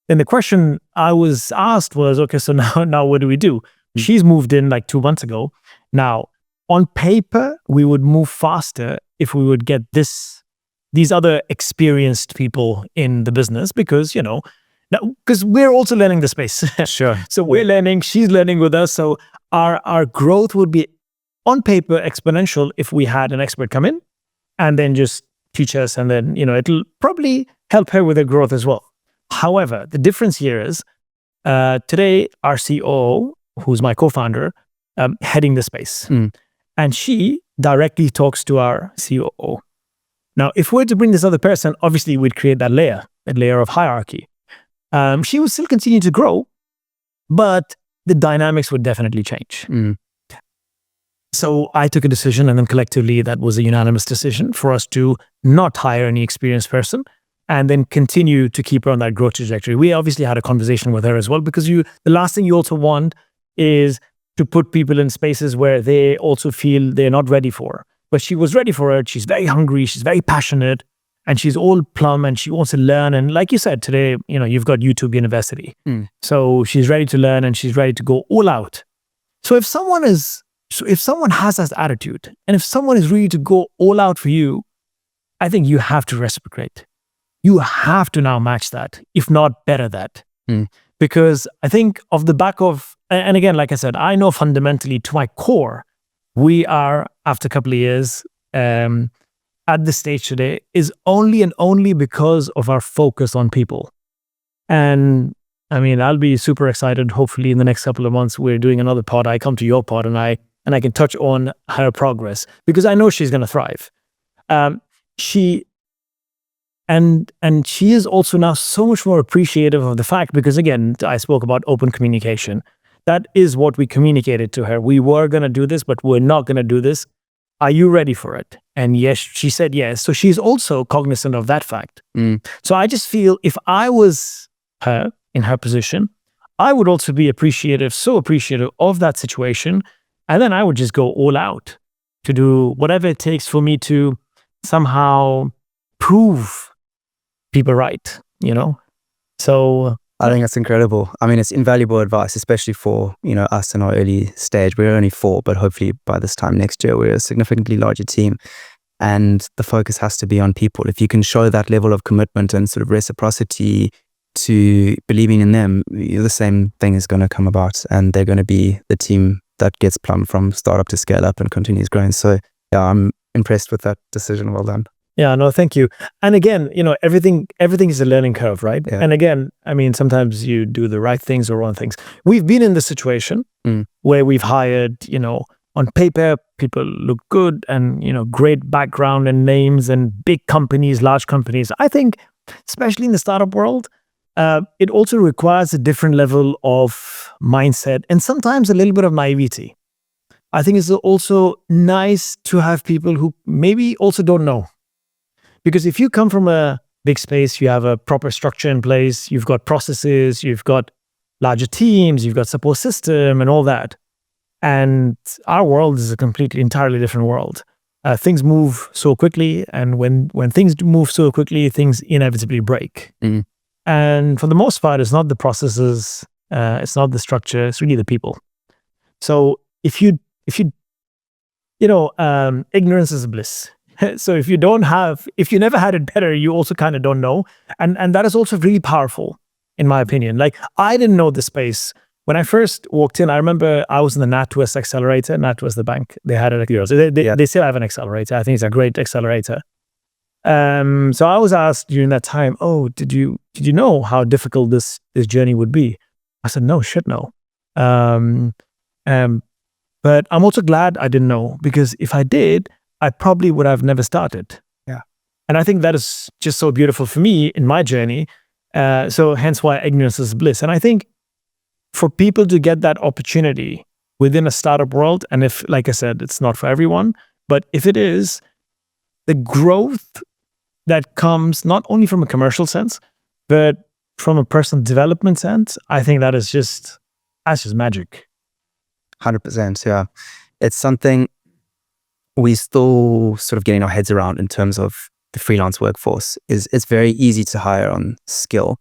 S3: Then the question I was asked was, okay, so now what do we do? She's moved in like 2 months ago. Now, on paper, we would move faster if we would get these other experienced people in the business, because, because we're also learning the space.
S1: Sure.
S3: So we're learning, she's learning with us. So our growth would be on paper exponential if we had an expert come in and then just teach us, and then, it'll probably help her with her growth as well. However, the difference here is today our COO, who's my co-founder, heading the space, and she directly talks to our COO. Now, if we were to bring this other person, obviously we'd create that layer of hierarchy. She would still continue to grow, but the dynamics would definitely change. So I took a decision, and then collectively that was a unanimous decision for us to not hire any experienced person and then continue to keep her on that growth trajectory. We obviously had a conversation with her as well, because the last thing you also want is to put people in spaces where they also feel they're not ready for. But she was ready for it. She's very hungry. She's very passionate, and she's all plumb, and she wants to learn. And like you said today, you've got YouTube University. So she's ready to learn, and she's ready to go all out. So if someone has that attitude, and if someone is ready to go all out for you, I think you have to reciprocate. You have to now match that, if not better that. Because I think off the back of, and again, like I said, I know fundamentally to my core, we are, after a couple of years, at this stage today, is only and only because of our focus on people. And I mean, I'll be super excited. Hopefully in the next couple of months, we're doing another pod. I come to your pod, and I can touch on her progress, because I know she's going to thrive. She is also now so much more appreciative of the fact, because again, I spoke about open communication. That is what we communicated to her. We were going to do this, but we're not going to do this. Are you ready for it? And yes, she said yes. So she's also cognizant of that fact. So I just feel if I was her in her position, I would also be so appreciative of that situation. And then I would just go all out to do whatever it takes for me to somehow prove people right, So
S1: I think that's incredible. I mean, it's invaluable advice, especially for, us in our early stage. We're only 4, but hopefully by this time next year, we're a significantly larger team. And the focus has to be on people. If you can show that level of commitment and sort of reciprocity to believing in them, the same thing is going to come about, and they're going to be the team that gets plumbed from startup to scale up and continues growing. So yeah, I'm impressed with that decision. Well done.
S3: Yeah, no, thank you. And again, everything is a learning curve, right?
S1: Yeah.
S3: And again, I mean, sometimes you do the right things or wrong things. We've been in the situation where we've hired, on paper, people look good and, great background and names and big companies, large companies. I think, especially in the startup world, it also requires a different level of mindset and sometimes a little bit of naivety. I think it's also nice to have people who maybe also don't know. Because if you come from a big space, you have a proper structure in place, you've got processes, you've got larger teams, you've got support system and all that. And our world is a entirely different world. Things move so quickly, and when things move so quickly, things inevitably break. And for the most part, it's not the processes, it's not the structure, it's really the people. So if you ignorance is bliss. So if you never had it better, you also kind of don't know. And that is also really powerful, in my opinion. Like, I didn't know the space. When I first walked in, I remember I was in the NatWest accelerator. NatWest, the bank, they had it. They still have an accelerator. I think it's a great accelerator. So I was asked during that time, oh, did you know how difficult this journey would be? I said, no, shit, no. But I'm also glad I didn't know, because if I did, I probably would have never started.
S1: Yeah.
S3: And I think that is just so beautiful for me in my journey. So hence why ignorance is bliss. And I think for people to get that opportunity within a startup world, and if, like I said, it's not for everyone, but if it is, the growth that comes not only from a commercial sense, but from a personal development sense, I think that's just magic.
S1: 100%. Yeah. It's something we still sort of getting our heads around in terms of the freelance workforce. It's very easy to hire on skill.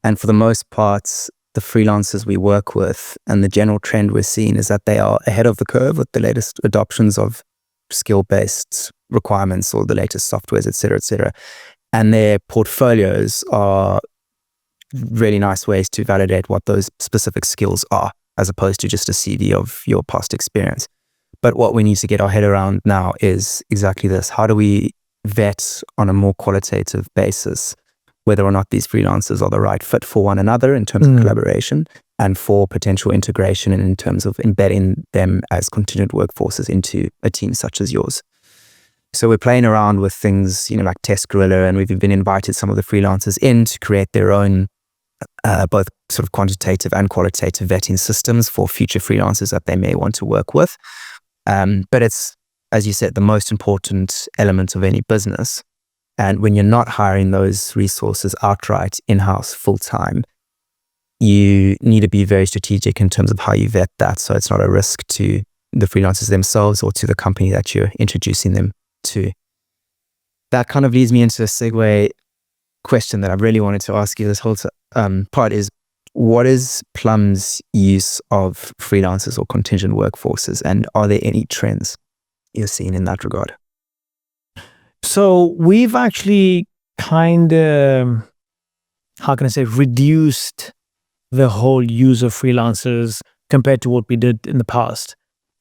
S1: And for the most part, the freelancers we work with and the general trend we're seeing is that they are ahead of the curve with the latest adoptions of skill-based requirements or the latest softwares, et cetera, and their portfolios are really nice ways to validate what those specific skills are, as opposed to just a CV of your past experience. But what we need to get our head around now is exactly this. How do we vet on a more qualitative basis whether or not these freelancers are the right fit for one another in terms of collaboration and for potential integration and in terms of embedding them as contingent workforces into a team such as yours. So we're playing around with things, like Test Gorilla, and we've even invited some of the freelancers in to create their own both sort of quantitative and qualitative vetting systems for future freelancers that they may want to work with. But it's, as you said, the most important element of any business. And when you're not hiring those resources outright in-house full-time, you need to be very strategic in terms of how you vet that, so it's not a risk to the freelancers themselves or to the company that you're introducing them to. That kind of leads me into a segue question that I really wanted to ask you this whole part is, what is Plum's use of freelancers or contingent workforces, and are there any trends you're seeing in that regard?
S3: So we've actually kind of, reduced the whole use of freelancers compared to what we did in the past.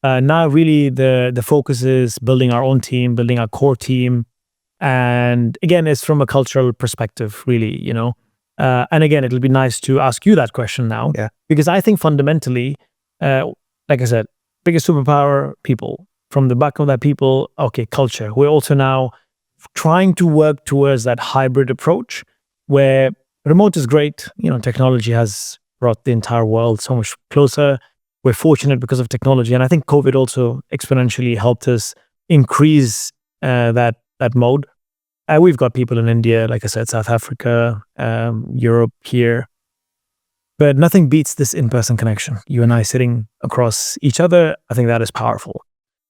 S3: Now really the focus is building our own team, building our core team. And again, it's from a cultural perspective, really, and again, it'll be nice to ask you that question now, because I think fundamentally, like I said, biggest superpower, people. From the back of that people, culture. We're also now trying to work towards that hybrid approach where remote is great. Technology has brought the entire world so much closer. We're fortunate because of technology. And I think COVID also exponentially helped us increase that mode. We've got people in India, like I said, South Africa, Europe here. But nothing beats this in-person connection. You and I sitting across each other, I think that is powerful.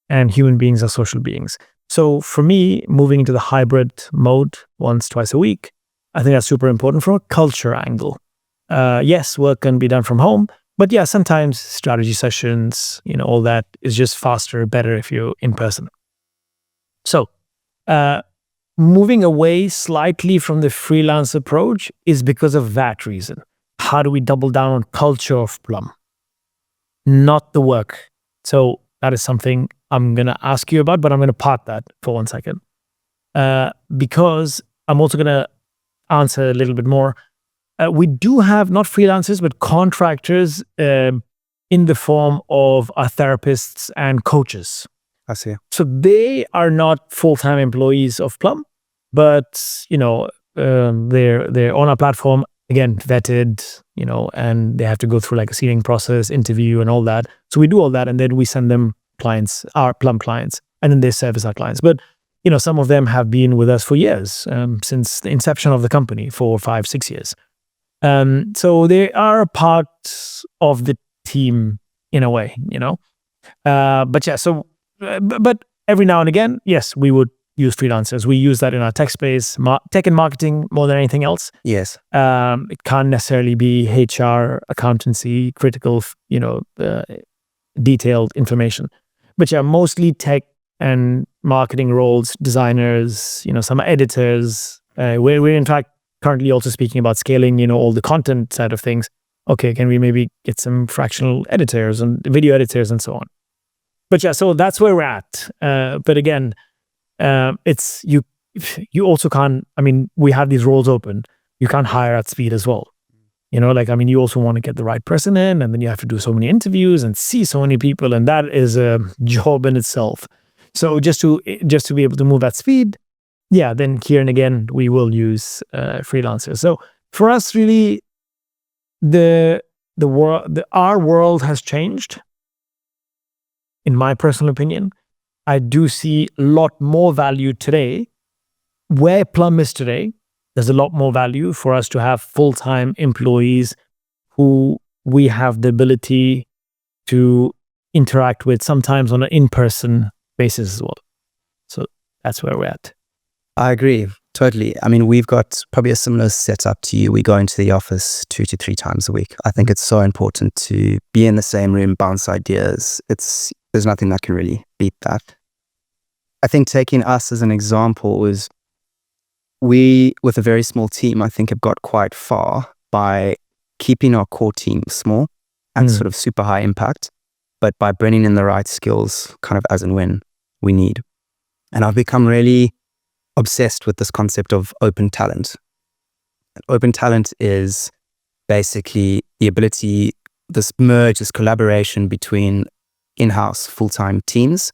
S3: And human beings are social beings. So for me, moving into the hybrid mode once, twice a week, I think that's super important from a culture angle. Yes, work can be done from home, but yeah, sometimes strategy sessions, all that is just faster, better if you're in person. So moving away slightly from the freelance approach is because of that reason. How do we double down on culture of Plum? Not the work. So that is something I'm going to ask you about, but I'm going to part that for 1 second. Because I'm also going to answer a little bit more. We do have not freelancers, but contractors in the form of our therapists and coaches.
S1: I see.
S3: So they are not full-time employees of Plum, but, they're on our platform, again, vetted, and they have to go through like a screening process, interview and all that. So we do all that, and then we send them clients, our Plum clients, and then they service our clients. But, some of them have been with us for years, since the inception of the company, 4, 5, 6 years. So they are a part of the team in a way, but yeah, but every now and again, yes, we would use freelancers. We use that in our tech space, tech and marketing more than anything else.
S1: Yes.
S3: It can't necessarily be HR, accountancy, critical, detailed information. But yeah, mostly tech and marketing roles, designers, some editors. We're in fact currently also speaking about scaling, all the content side of things. Okay, can we maybe get some fractional editors and video editors and so on? But yeah, so that's where we're at. But again, it's you also can't, we have these roles open. You can't hire at speed as well. You also want to get the right person in, and then you have to do so many interviews and see so many people, and that is a job in itself. So just to be able to move at speed, yeah, then here and again, we will use freelancers. So for us, really, our world has changed. In my personal opinion, I do see a lot more value today. Where Plum is today, there's a lot more value for us to have full-time employees who we have the ability to interact with, sometimes on an in-person basis as well. So that's where we're at.
S1: I agree, totally. We've got probably a similar setup to you. We go into the office 2 to 3 times a week. I think it's so important to be in the same room, bounce ideas. There's nothing that can really beat that. I think taking us as an example is we, with a very small team, I think have got quite far by keeping our core team small and sort of super high impact, but by bringing in the right skills kind of as and when we need. And I've become really obsessed with this concept of open talent. Open talent is basically the ability, this merge, this collaboration between in-house full-time teams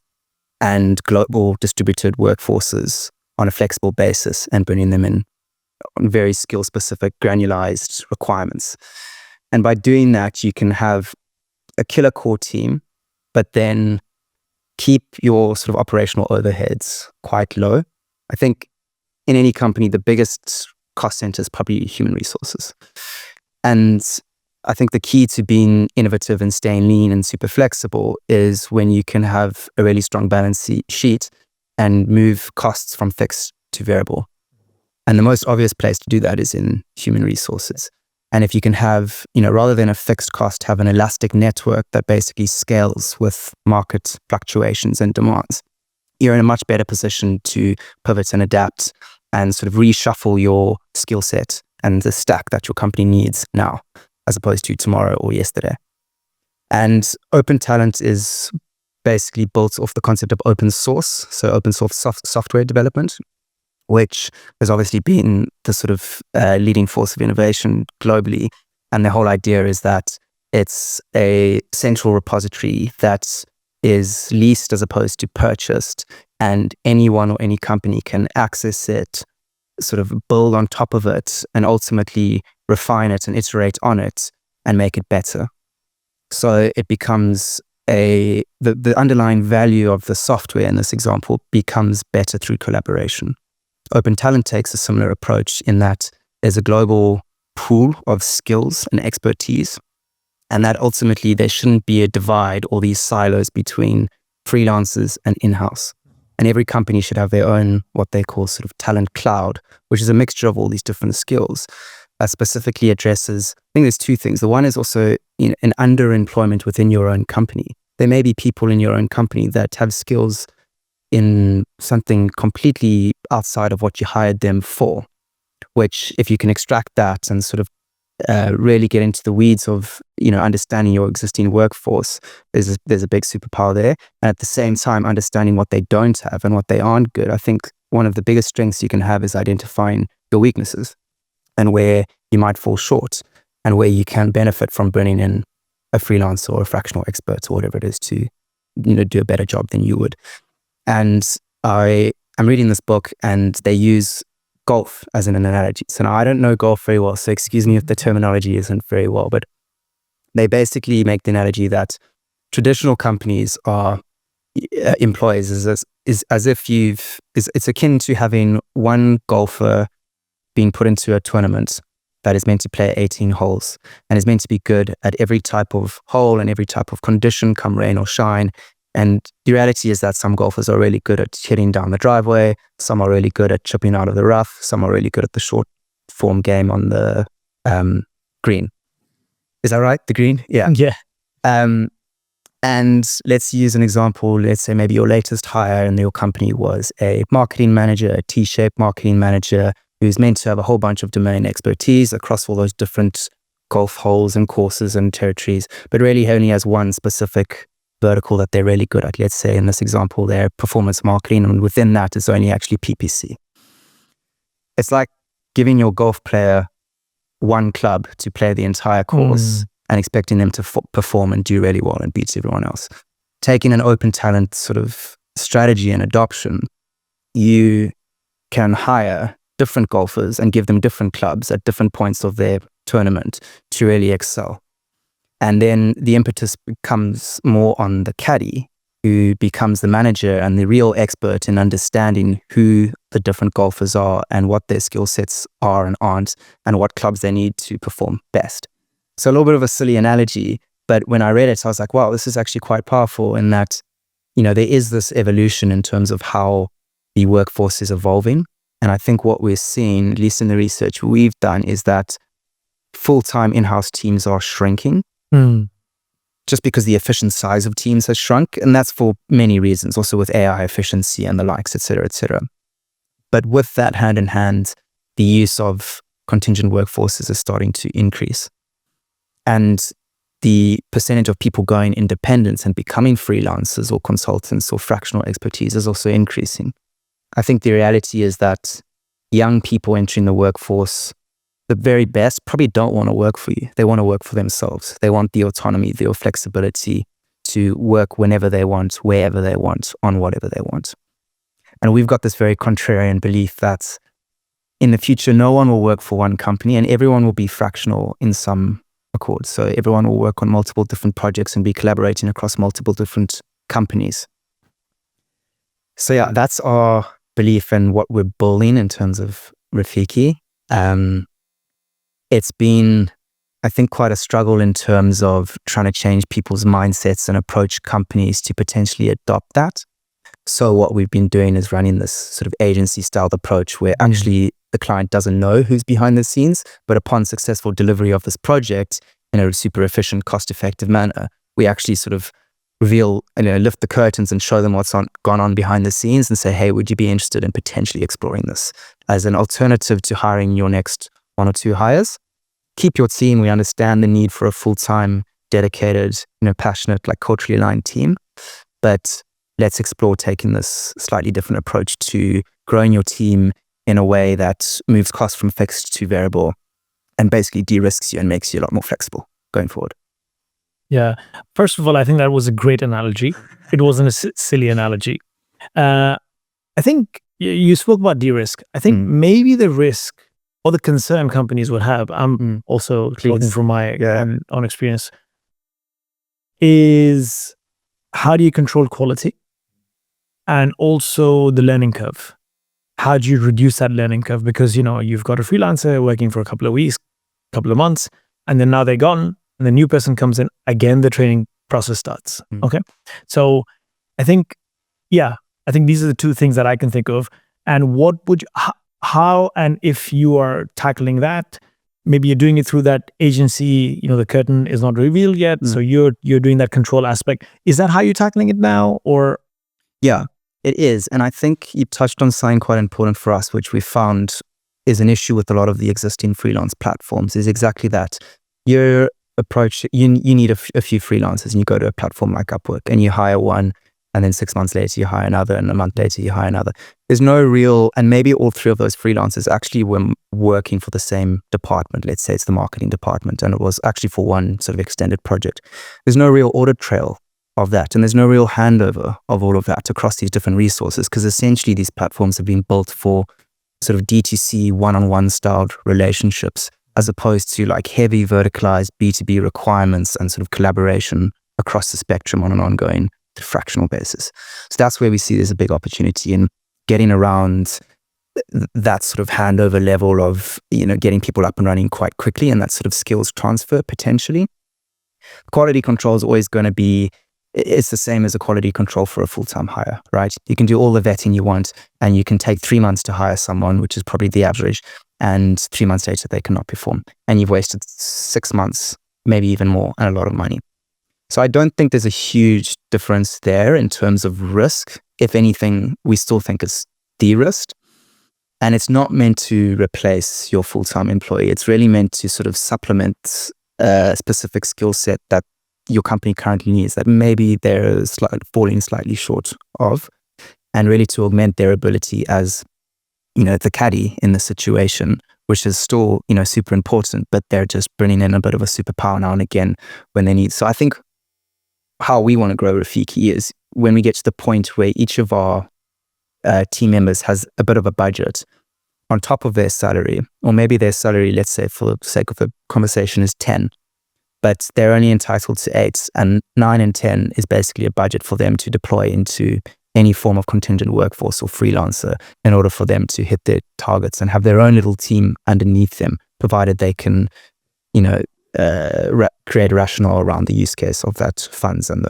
S1: and global distributed workforces on a flexible basis and bringing them in on very skill-specific, granularized requirements. And by doing that, you can have a killer core team, but then keep your sort of operational overheads quite low. I think in any company, the biggest cost center is probably human resources. And I think the key to being innovative and staying lean and super flexible is when you can have a really strong balance sheet and move costs from fixed to variable. And the most obvious place to do that is in human resources. And if you can have, rather than a fixed cost, have an elastic network that basically scales with market fluctuations and demands, you're in a much better position to pivot and adapt and sort of reshuffle your skill set and the stack that your company needs now, as opposed to tomorrow or yesterday. And open talent is basically built off the concept of open source, so open source software development, which has obviously been the sort of leading force of innovation globally. And the whole idea is that it's a central repository that is leased as opposed to purchased, and anyone or any company can access it, sort of build on top of it, and ultimately refine it and iterate on it and make it better. So it becomes the underlying value of the software in this example becomes better through collaboration. Open talent takes a similar approach in that there's a global pool of skills and expertise, and that ultimately there shouldn't be a divide or these silos between freelancers and in-house. And every company should have their own, what they call sort of talent cloud, which is a mixture of all these different skills. Specifically addresses, I think there's two things. The one is also an underemployment within your own company. There may be people in your own company that have skills in something completely outside of what you hired them for, which if you can extract that and sort of really get into the weeds of understanding your existing workforce, there's a big superpower there. And at the same time, understanding what they don't have and what they aren't good. I think one of the biggest strengths you can have is identifying your weaknesses and where you might fall short and where you can benefit from bringing in a freelancer or a fractional expert or whatever it is to do a better job than you would. And I'm reading this book and they use golf as an analogy. So now I don't know golf very well, so excuse me if the terminology isn't very well, but they basically make the analogy that traditional companies are employees is as if it's akin to having one golfer being put into a tournament that is meant to play 18 holes and is meant to be good at every type of hole and every type of condition, come rain or shine. And the reality is that some golfers are really good at hitting down the driveway, some are really good at chipping out of the rough, some are really good at the short form game on the green. Is that right? The green? Yeah.
S3: Yeah.
S1: And let's use an example. Let's say maybe your latest hire in your company was a marketing manager, a T-shaped marketing manager who's meant to have a whole bunch of domain expertise across all those different golf holes and courses and territories, but really only has one specific vertical that they're really good at. Let's say in this example, they're performance marketing, and within that is only actually PPC. It's like giving your golf player one club to play the entire course and expecting them to perform and do really well and beat everyone else. Taking an open talent sort of strategy and adoption, you can hire different golfers and give them different clubs at different points of their tournament to really excel. And then the impetus becomes more on the caddy, who becomes the manager and the real expert in understanding who the different golfers are and what their skill sets are and aren't, and what clubs they need to perform best. So a little bit of a silly analogy, but when I read it, I was like, wow, this is actually quite powerful in that, there is this evolution in terms of how the workforce is evolving. And I think what we're seeing, at least in the research we've done, is that full-time in-house teams are shrinking. Just because the efficient size of teams has shrunk, and that's for many reasons, also with AI efficiency and the likes, et cetera, et cetera. But with that hand in hand, the use of contingent workforces is starting to increase. And the percentage of people going independent and becoming freelancers or consultants or fractional expertise is also increasing. I think the reality is that young people entering the workforce, the very best, probably don't want to work for you. They want to work for themselves. They want the autonomy, the flexibility to work whenever they want, wherever they want, on whatever they want. And we've got this very contrarian belief that in the future, no one will work for one company and everyone will be fractional in some accord. So everyone will work on multiple different projects and be collaborating across multiple different companies. So yeah, that's our belief and what we're building in terms of Rafiki. It's been, I think, quite a struggle in terms of trying to change people's mindsets and approach companies to potentially adopt that. So what we've been doing is running this sort of agency-styled approach where actually the client doesn't know who's behind the scenes, but upon successful delivery of this project in a super efficient, cost-effective manner, we actually sort of reveal, lift the curtains and show them what's gone on behind the scenes and say, hey, would you be interested in potentially exploring this as an alternative to hiring your next one or two hires? Keep your team. We understand the need for a full-time, dedicated, passionate, culturally aligned team, but let's explore taking this slightly different approach to growing your team in a way that moves costs from fixed to variable and basically de-risks you and makes you a lot more flexible going forward.
S3: Yeah. First of all, I think that was a great analogy. It wasn't a silly analogy. I think you spoke about de-risk. I think maybe the risk or the concern companies would have, I'm also talking from my own experience, is how do you control quality? And also the learning curve. How do you reduce that learning curve? Because, you've got a freelancer working for a couple of weeks, couple of months, and then now they're gone, and the new person comes in, again, the training process starts. Okay. So I think these are the two things that I can think of. And what would how, and if you are tackling that, maybe you're doing it through that agency, the curtain is not revealed yet. So you're doing that control aspect. Is that how you're tackling it now? Or?
S1: Yeah, it is. And I think you touched on something quite important for us, which we found is an issue with a lot of the existing freelance platforms, is exactly that. Your approach, you need a few freelancers and you go to a platform like Upwork and you hire one, and then 6 months later you hire another, and a month later you hire another. There's no real, and maybe all three of those freelancers actually were working for the same department. Let's say it's the marketing department, and it was actually for one sort of extended project. There's no real audit trail of that, and there's no real handover of all of that across these different resources, because essentially these platforms have been built for sort of DTC one-on-one styled relationships, as opposed to heavy verticalized B2B requirements and sort of collaboration across the spectrum on an ongoing fractional basis. So that's where we see there's a big opportunity in getting around that sort of handover level of, getting people up and running quite quickly, and that sort of skills transfer potentially. Quality control is always going to be, it's the same as a quality control for a full-time hire, right? You can do all the vetting you want, and you can take 3 months to hire someone, which is probably the average, and 3 months later they cannot perform. And you've wasted 6 months, maybe even more, and a lot of money. So I don't think there's a huge difference there in terms of risk. If anything, we still think it's de-risked. And it's not meant to replace your full-time employee. It's really meant to sort of supplement a specific skill set that your company currently needs, that maybe they're falling slightly short of, and really to augment their ability as, the caddy in the situation, which is still, super important, but they're just bringing in a bit of a superpower now and again when they need. So I think how we want to grow Rafiki is when we get to the point where each of our team members has a bit of a budget on top of their salary, or maybe their salary, let's say for the sake of the conversation, is 10, but they're only entitled to 8, and 9 and 10 is basically a budget for them to deploy into any form of contingent workforce or freelancer in order for them to hit their targets and have their own little team underneath them, provided they can, create a rationale around the use case of that funds and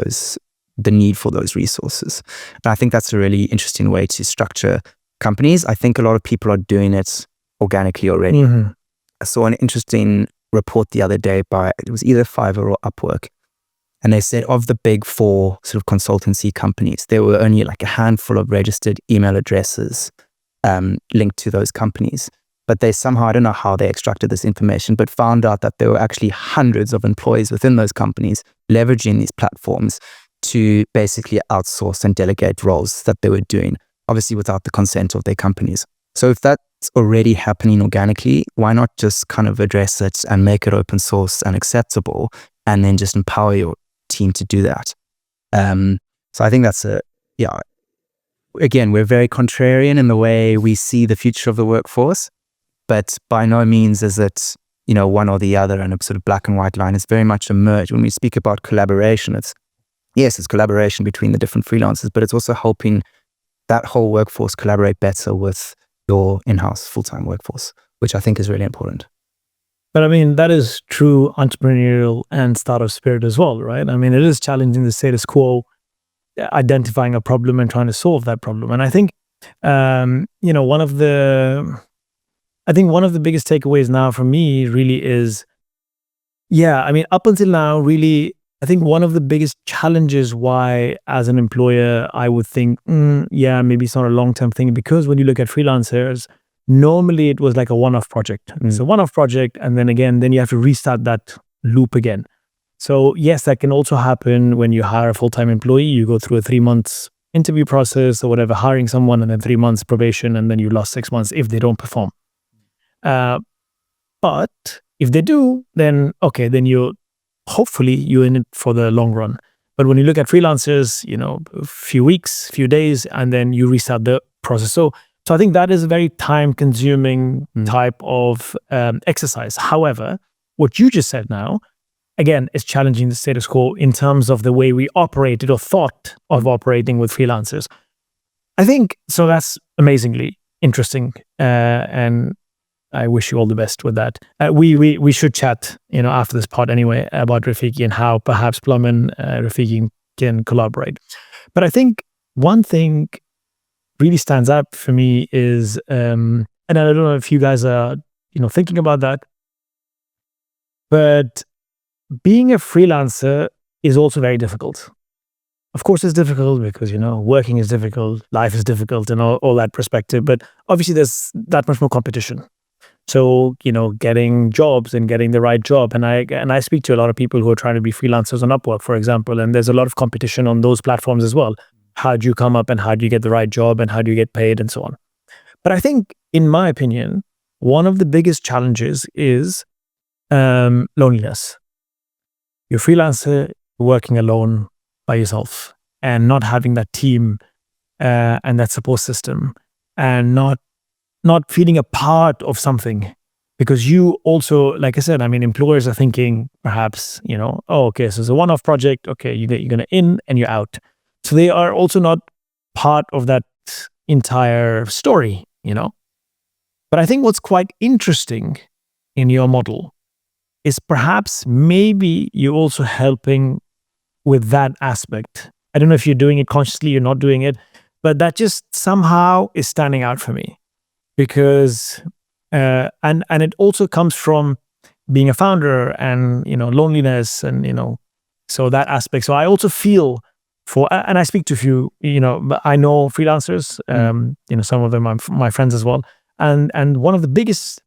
S1: the need for those resources. And I think that's a really interesting way to structure companies. I think a lot of people are doing it organically already. I saw an interesting report the other day it was either Fiverr or Upwork. And they said of the big 4 sort of consultancy companies, there were only a handful of registered email addresses linked to those companies. But they somehow, I don't know how they extracted this information, but found out that there were actually hundreds of employees within those companies leveraging these platforms to basically outsource and delegate roles that they were doing obviously without the consent of their companies. So if that's already happening organically, why not just kind of address it and make it open source and acceptable, and then just empower your team to do that? So I think that's again, we're very contrarian in the way we see the future of the workforce, but by no means is it, one or the other and a sort of black and white line. It's very much a merge. When we speak about collaboration, it's collaboration between the different freelancers, but it's also helping that whole workforce collaborate better with your in-house full-time workforce, which I think is really important.
S3: But I mean, that is true entrepreneurial and startup spirit as well, right? I mean, it is challenging the status quo, identifying a problem and trying to solve that problem. And I think, one of the biggest takeaways now for me really is, up until now, really, I think one of the biggest challenges why, as an employer, I would think, maybe it's not a long-term thing, because when you look at freelancers, normally it was like a one-off project. It's a one-off project, and then you have to restart that loop again. So yes, that can also happen when you hire a full-time employee. You go through a 3 months interview process or whatever, hiring someone, and then 3 months probation, and then you lost 6 months if they don't perform. But if they do, then hopefully you're in it for the long run. But when you look at freelancers, a few weeks, few days, and then you restart the process. So I think that is a very time-consuming type of exercise. However, what you just said now, again, is challenging the status quo in terms of the way we operated or thought of operating with freelancers. I think, so that's amazingly interesting. And I wish you all the best with that. We should chat, after this pod anyway, about Rafiki and how perhaps Plum and Rafiki can collaborate. But I think one thing really stands out for me is, and I don't know if you guys are, thinking about that, but being a freelancer is also very difficult. Of course, it's difficult because, working is difficult, life is difficult, and all that perspective. But obviously, there's that much more competition. So, getting jobs and getting the right job. And I speak to a lot of people who are trying to be freelancers on Upwork, for example, and there's a lot of competition on those platforms as well. How do you come up and how do you get the right job and how do you get paid and so on? But I think, in my opinion, one of the biggest challenges is loneliness. You're a freelancer, working alone by yourself and not having that team and that support system, and not feeling a part of something, because you also, like I said, employers are thinking perhaps, okay, so it's a one-off project. Okay, you're going to in and you're out. So they are also not part of that entire story, But I think what's quite interesting in your model is perhaps maybe you're also helping with that aspect. I don't know if you're doing it consciously, you're not doing it, but that just somehow is standing out for me. Because and it also comes from being a founder and loneliness and so that aspect. So I also feel and I speak to a few, but I know freelancers, some of them are my friends as well, and one of the biggest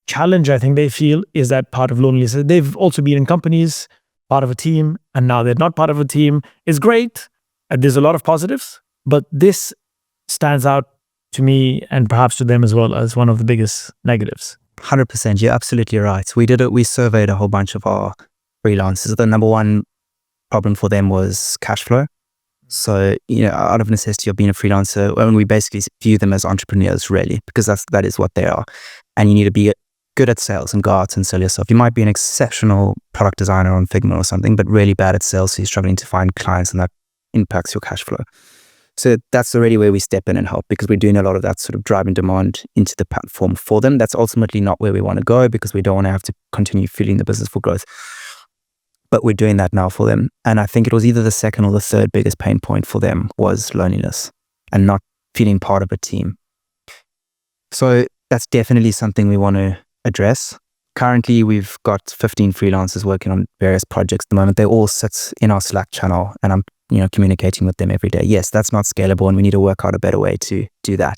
S3: challenge I think they feel is that part of loneliness. They've also been in companies, part of a team, and now they're not part of a team. It's great, and there's a lot of positives, but this stands out to me and perhaps to them as well as one of the biggest negatives.
S1: 100%. You're absolutely right. We surveyed a whole bunch of our freelancers. The number one problem for them was cash flow. So, out of necessity of being a freelancer, and we basically view them as entrepreneurs, really, because that is what they are. And you need to be good at sales and go out and sell yourself. You might be an exceptional product designer on Figma or something, but really bad at sales, so you're struggling to find clients, and that impacts your cash flow. So that's already where we step in and help, because we're doing a lot of that sort of driving demand into the platform for them. That's ultimately not where we want to go, because we don't want to have to continue fueling the business for growth. But we're doing that now for them. And I think it was either the second or the third biggest pain point for them was loneliness and not feeling part of a team. So that's definitely something we want to address. Currently, we've got 15 freelancers working on various projects at the moment. They all sit in our Slack channel, and I'm communicating with them every day. Yes, that's not scalable, and we need to work out a better way to do that.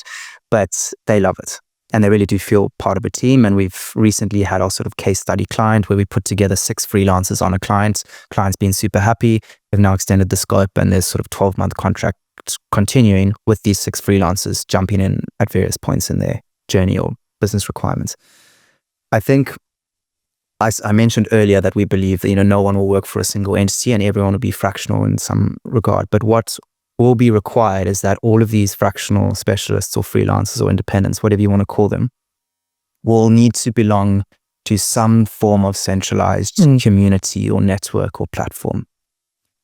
S1: But they love it. and they really do feel part of a team. And we've recently had our sort of case study client where we put together 6 freelancers on a client. Client's been super happy. We've now extended the scope, and there's sort of 12-month contract continuing with these 6 freelancers jumping in at various points in their journey or business requirements. I think I mentioned earlier that we believe that, no one will work for a single entity and everyone will be fractional in some regard. But what will be required is that all of these fractional specialists or freelancers or independents, whatever you want to call them, will need to belong to some form of centralized community or network or platform.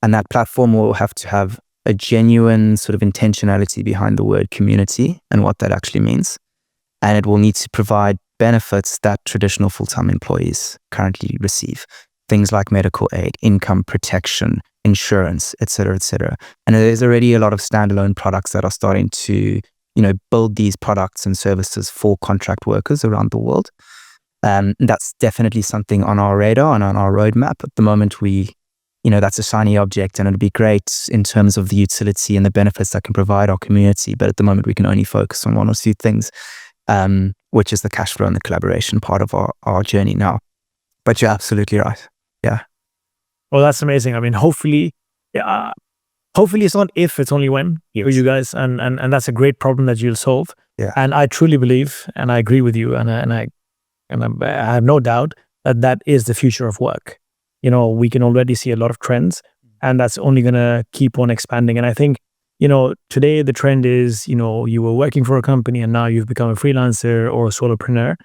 S1: And that platform will have to have a genuine sort of intentionality behind the word community and what that actually means. And it will need to provide benefits that traditional full-time employees currently receive. Things like medical aid, income protection, insurance, et cetera, et cetera. And there's already a lot of standalone products that are starting to, build these products and services for contract workers around the world. That's definitely something on our radar and on our roadmap. At the moment, that's a shiny object, and it'd be great in terms of the utility and the benefits that can provide our community. But at the moment, we can only focus on one or two things, which is the cash flow and the collaboration part of our journey now. But you're absolutely right. Yeah.
S3: Well, that's amazing. I mean, hopefully it's not if, it's only when for you guys, and that's a great problem that you'll solve.
S1: Yeah.
S3: And I truly believe, and I agree with you, and I have no doubt that is the future of work. We can already see a lot of trends, and that's only going to keep on expanding. And I think, today the trend is, you were working for a company and now you've become a freelancer or a solopreneur.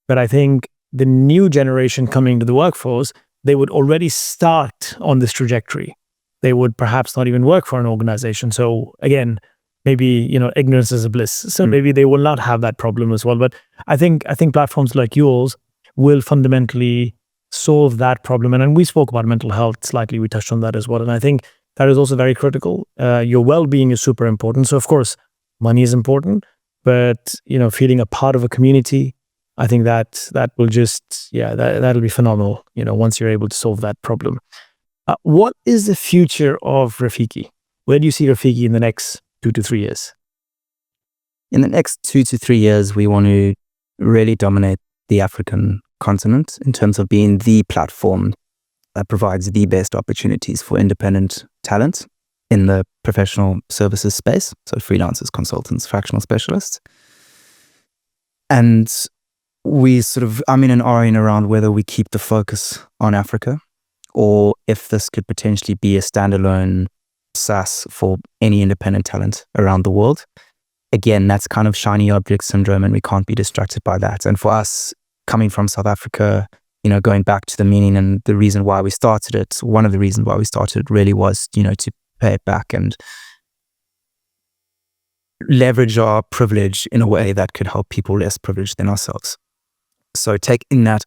S3: But I think the new generation coming to the workforce, they would already start on this trajectory. They would perhaps not even work for an organization. So again, maybe, ignorance is a bliss. So maybe they will not have that problem as well. But I think platforms like yours will fundamentally solve that problem. And we spoke about mental health slightly. We touched on that as well. And I think that is also very critical. Your well-being is super important. So of course, money is important, but feeling a part of a community, I think that will just, that'll be phenomenal, once you're able to solve that problem. What is the future of Rafiki? Where do you see Rafiki in the next 2 to 3 years?
S1: In the next 2 to 3 years, we want to really dominate the African continent in terms of being the platform that provides the best opportunities for independent talent in the professional services space. So freelancers, consultants, fractional specialists. And we sort of, I'm in an arguing around whether we keep the focus on Africa or if this could potentially be a standalone SaaS for any independent talent around the world. Again, that's kind of shiny object syndrome, and we can't be distracted by that. And for us, coming from South Africa, going back to the meaning and the reason why we started it, one of the reasons why we started it really was, to pay it back and leverage our privilege in a way that could help people less privileged than ourselves. So taking that,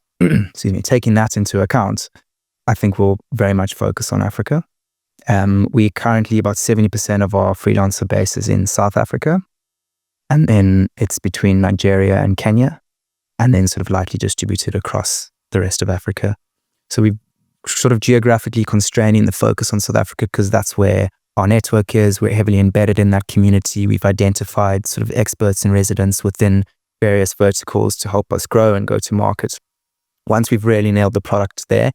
S1: taking that into account, I think we'll very much focus on Africa. We currently, about 70% of our freelancer base is in South Africa, and then it's between Nigeria and Kenya, and then sort of lightly distributed across the rest of Africa. So we're sort of geographically constraining the focus on South Africa because that's where our network is. We're heavily embedded in that community. We've identified sort of experts and residents within various verticals to help us grow and go to market. Once we've really nailed the product there,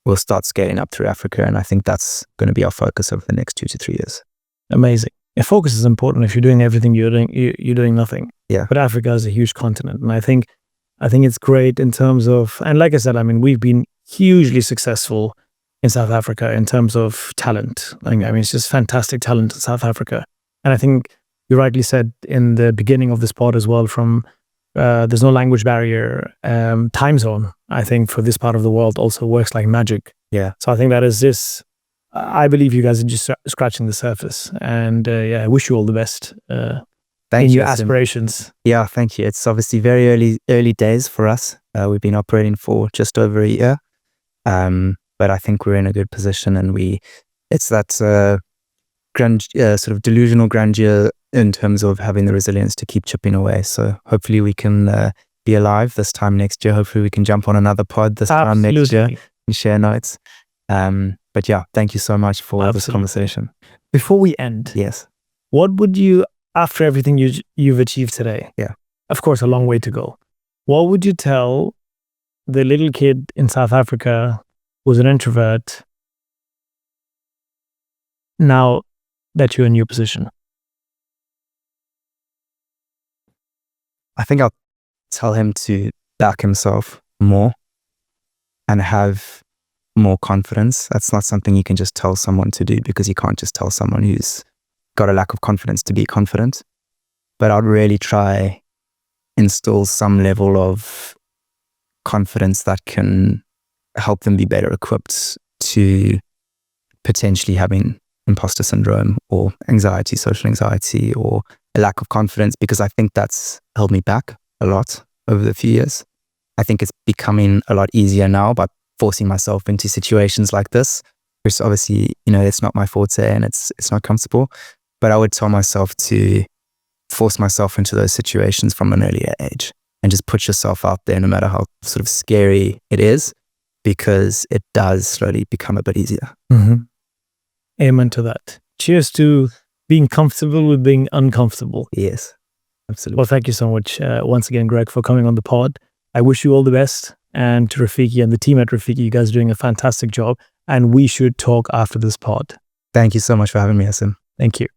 S1: we'll start scaling up through Africa. And I think that's going to be our focus over the next 2 to 3 years.
S3: Amazing. Yeah, focus is important. If you're doing everything, you're doing nothing.
S1: Yeah.
S3: But Africa is a huge continent. And I think it's great in terms of, and like I said, we've been hugely successful in South Africa in terms of talent. It's just fantastic talent in South Africa. And I think you rightly said in the beginning of this pod as well, from there's no language barrier. Time zone, I think, for this part of the world also works like magic.
S1: Yeah.
S3: So I think that is just, I believe you guys are just scratching the surface. And I wish you all the best in your aspirations.
S1: Yeah, thank you. It's obviously very early days for us. We've been operating for just over a year. But I think we're in a good position, and it's that sort of delusional grandeur in terms of having the resilience to keep chipping away. So hopefully we can be alive this time next year. Hopefully we can jump on another pod this time next year and share notes. But yeah, thank you so much for this conversation.
S3: Before we end,
S1: yes,
S3: what would you, after everything you've achieved today, of course, a long way to go. What would you tell the little kid in South Africa who's an introvert now that you're in your position?
S1: I think I'll tell him to back himself more and have more confidence. That's not something you can just tell someone to do, because you can't just tell someone who's got a lack of confidence to be confident. But I'd really try instill some level of confidence that can help them be better equipped to potentially having imposter syndrome or anxiety, social anxiety, or a lack of confidence, because I think that's held me back a lot over the few years. I think it's becoming a lot easier now by forcing myself into situations like this, which obviously, it's not my forte and it's not comfortable. But I would tell myself to force myself into those situations from an earlier age and just put yourself out there, no matter how sort of scary it is, because it does slowly become a bit easier.
S3: Mm-hmm. Amen to that. Cheers to being comfortable with being uncomfortable.
S1: Yes, absolutely.
S3: Well, thank you so much once again, Greg, for coming on the pod. I wish you all the best. And to Rafiki and the team at Rafiki, you guys are doing a fantastic job. And we should talk after this pod.
S1: Thank you so much for having me, Asim.
S3: Thank you.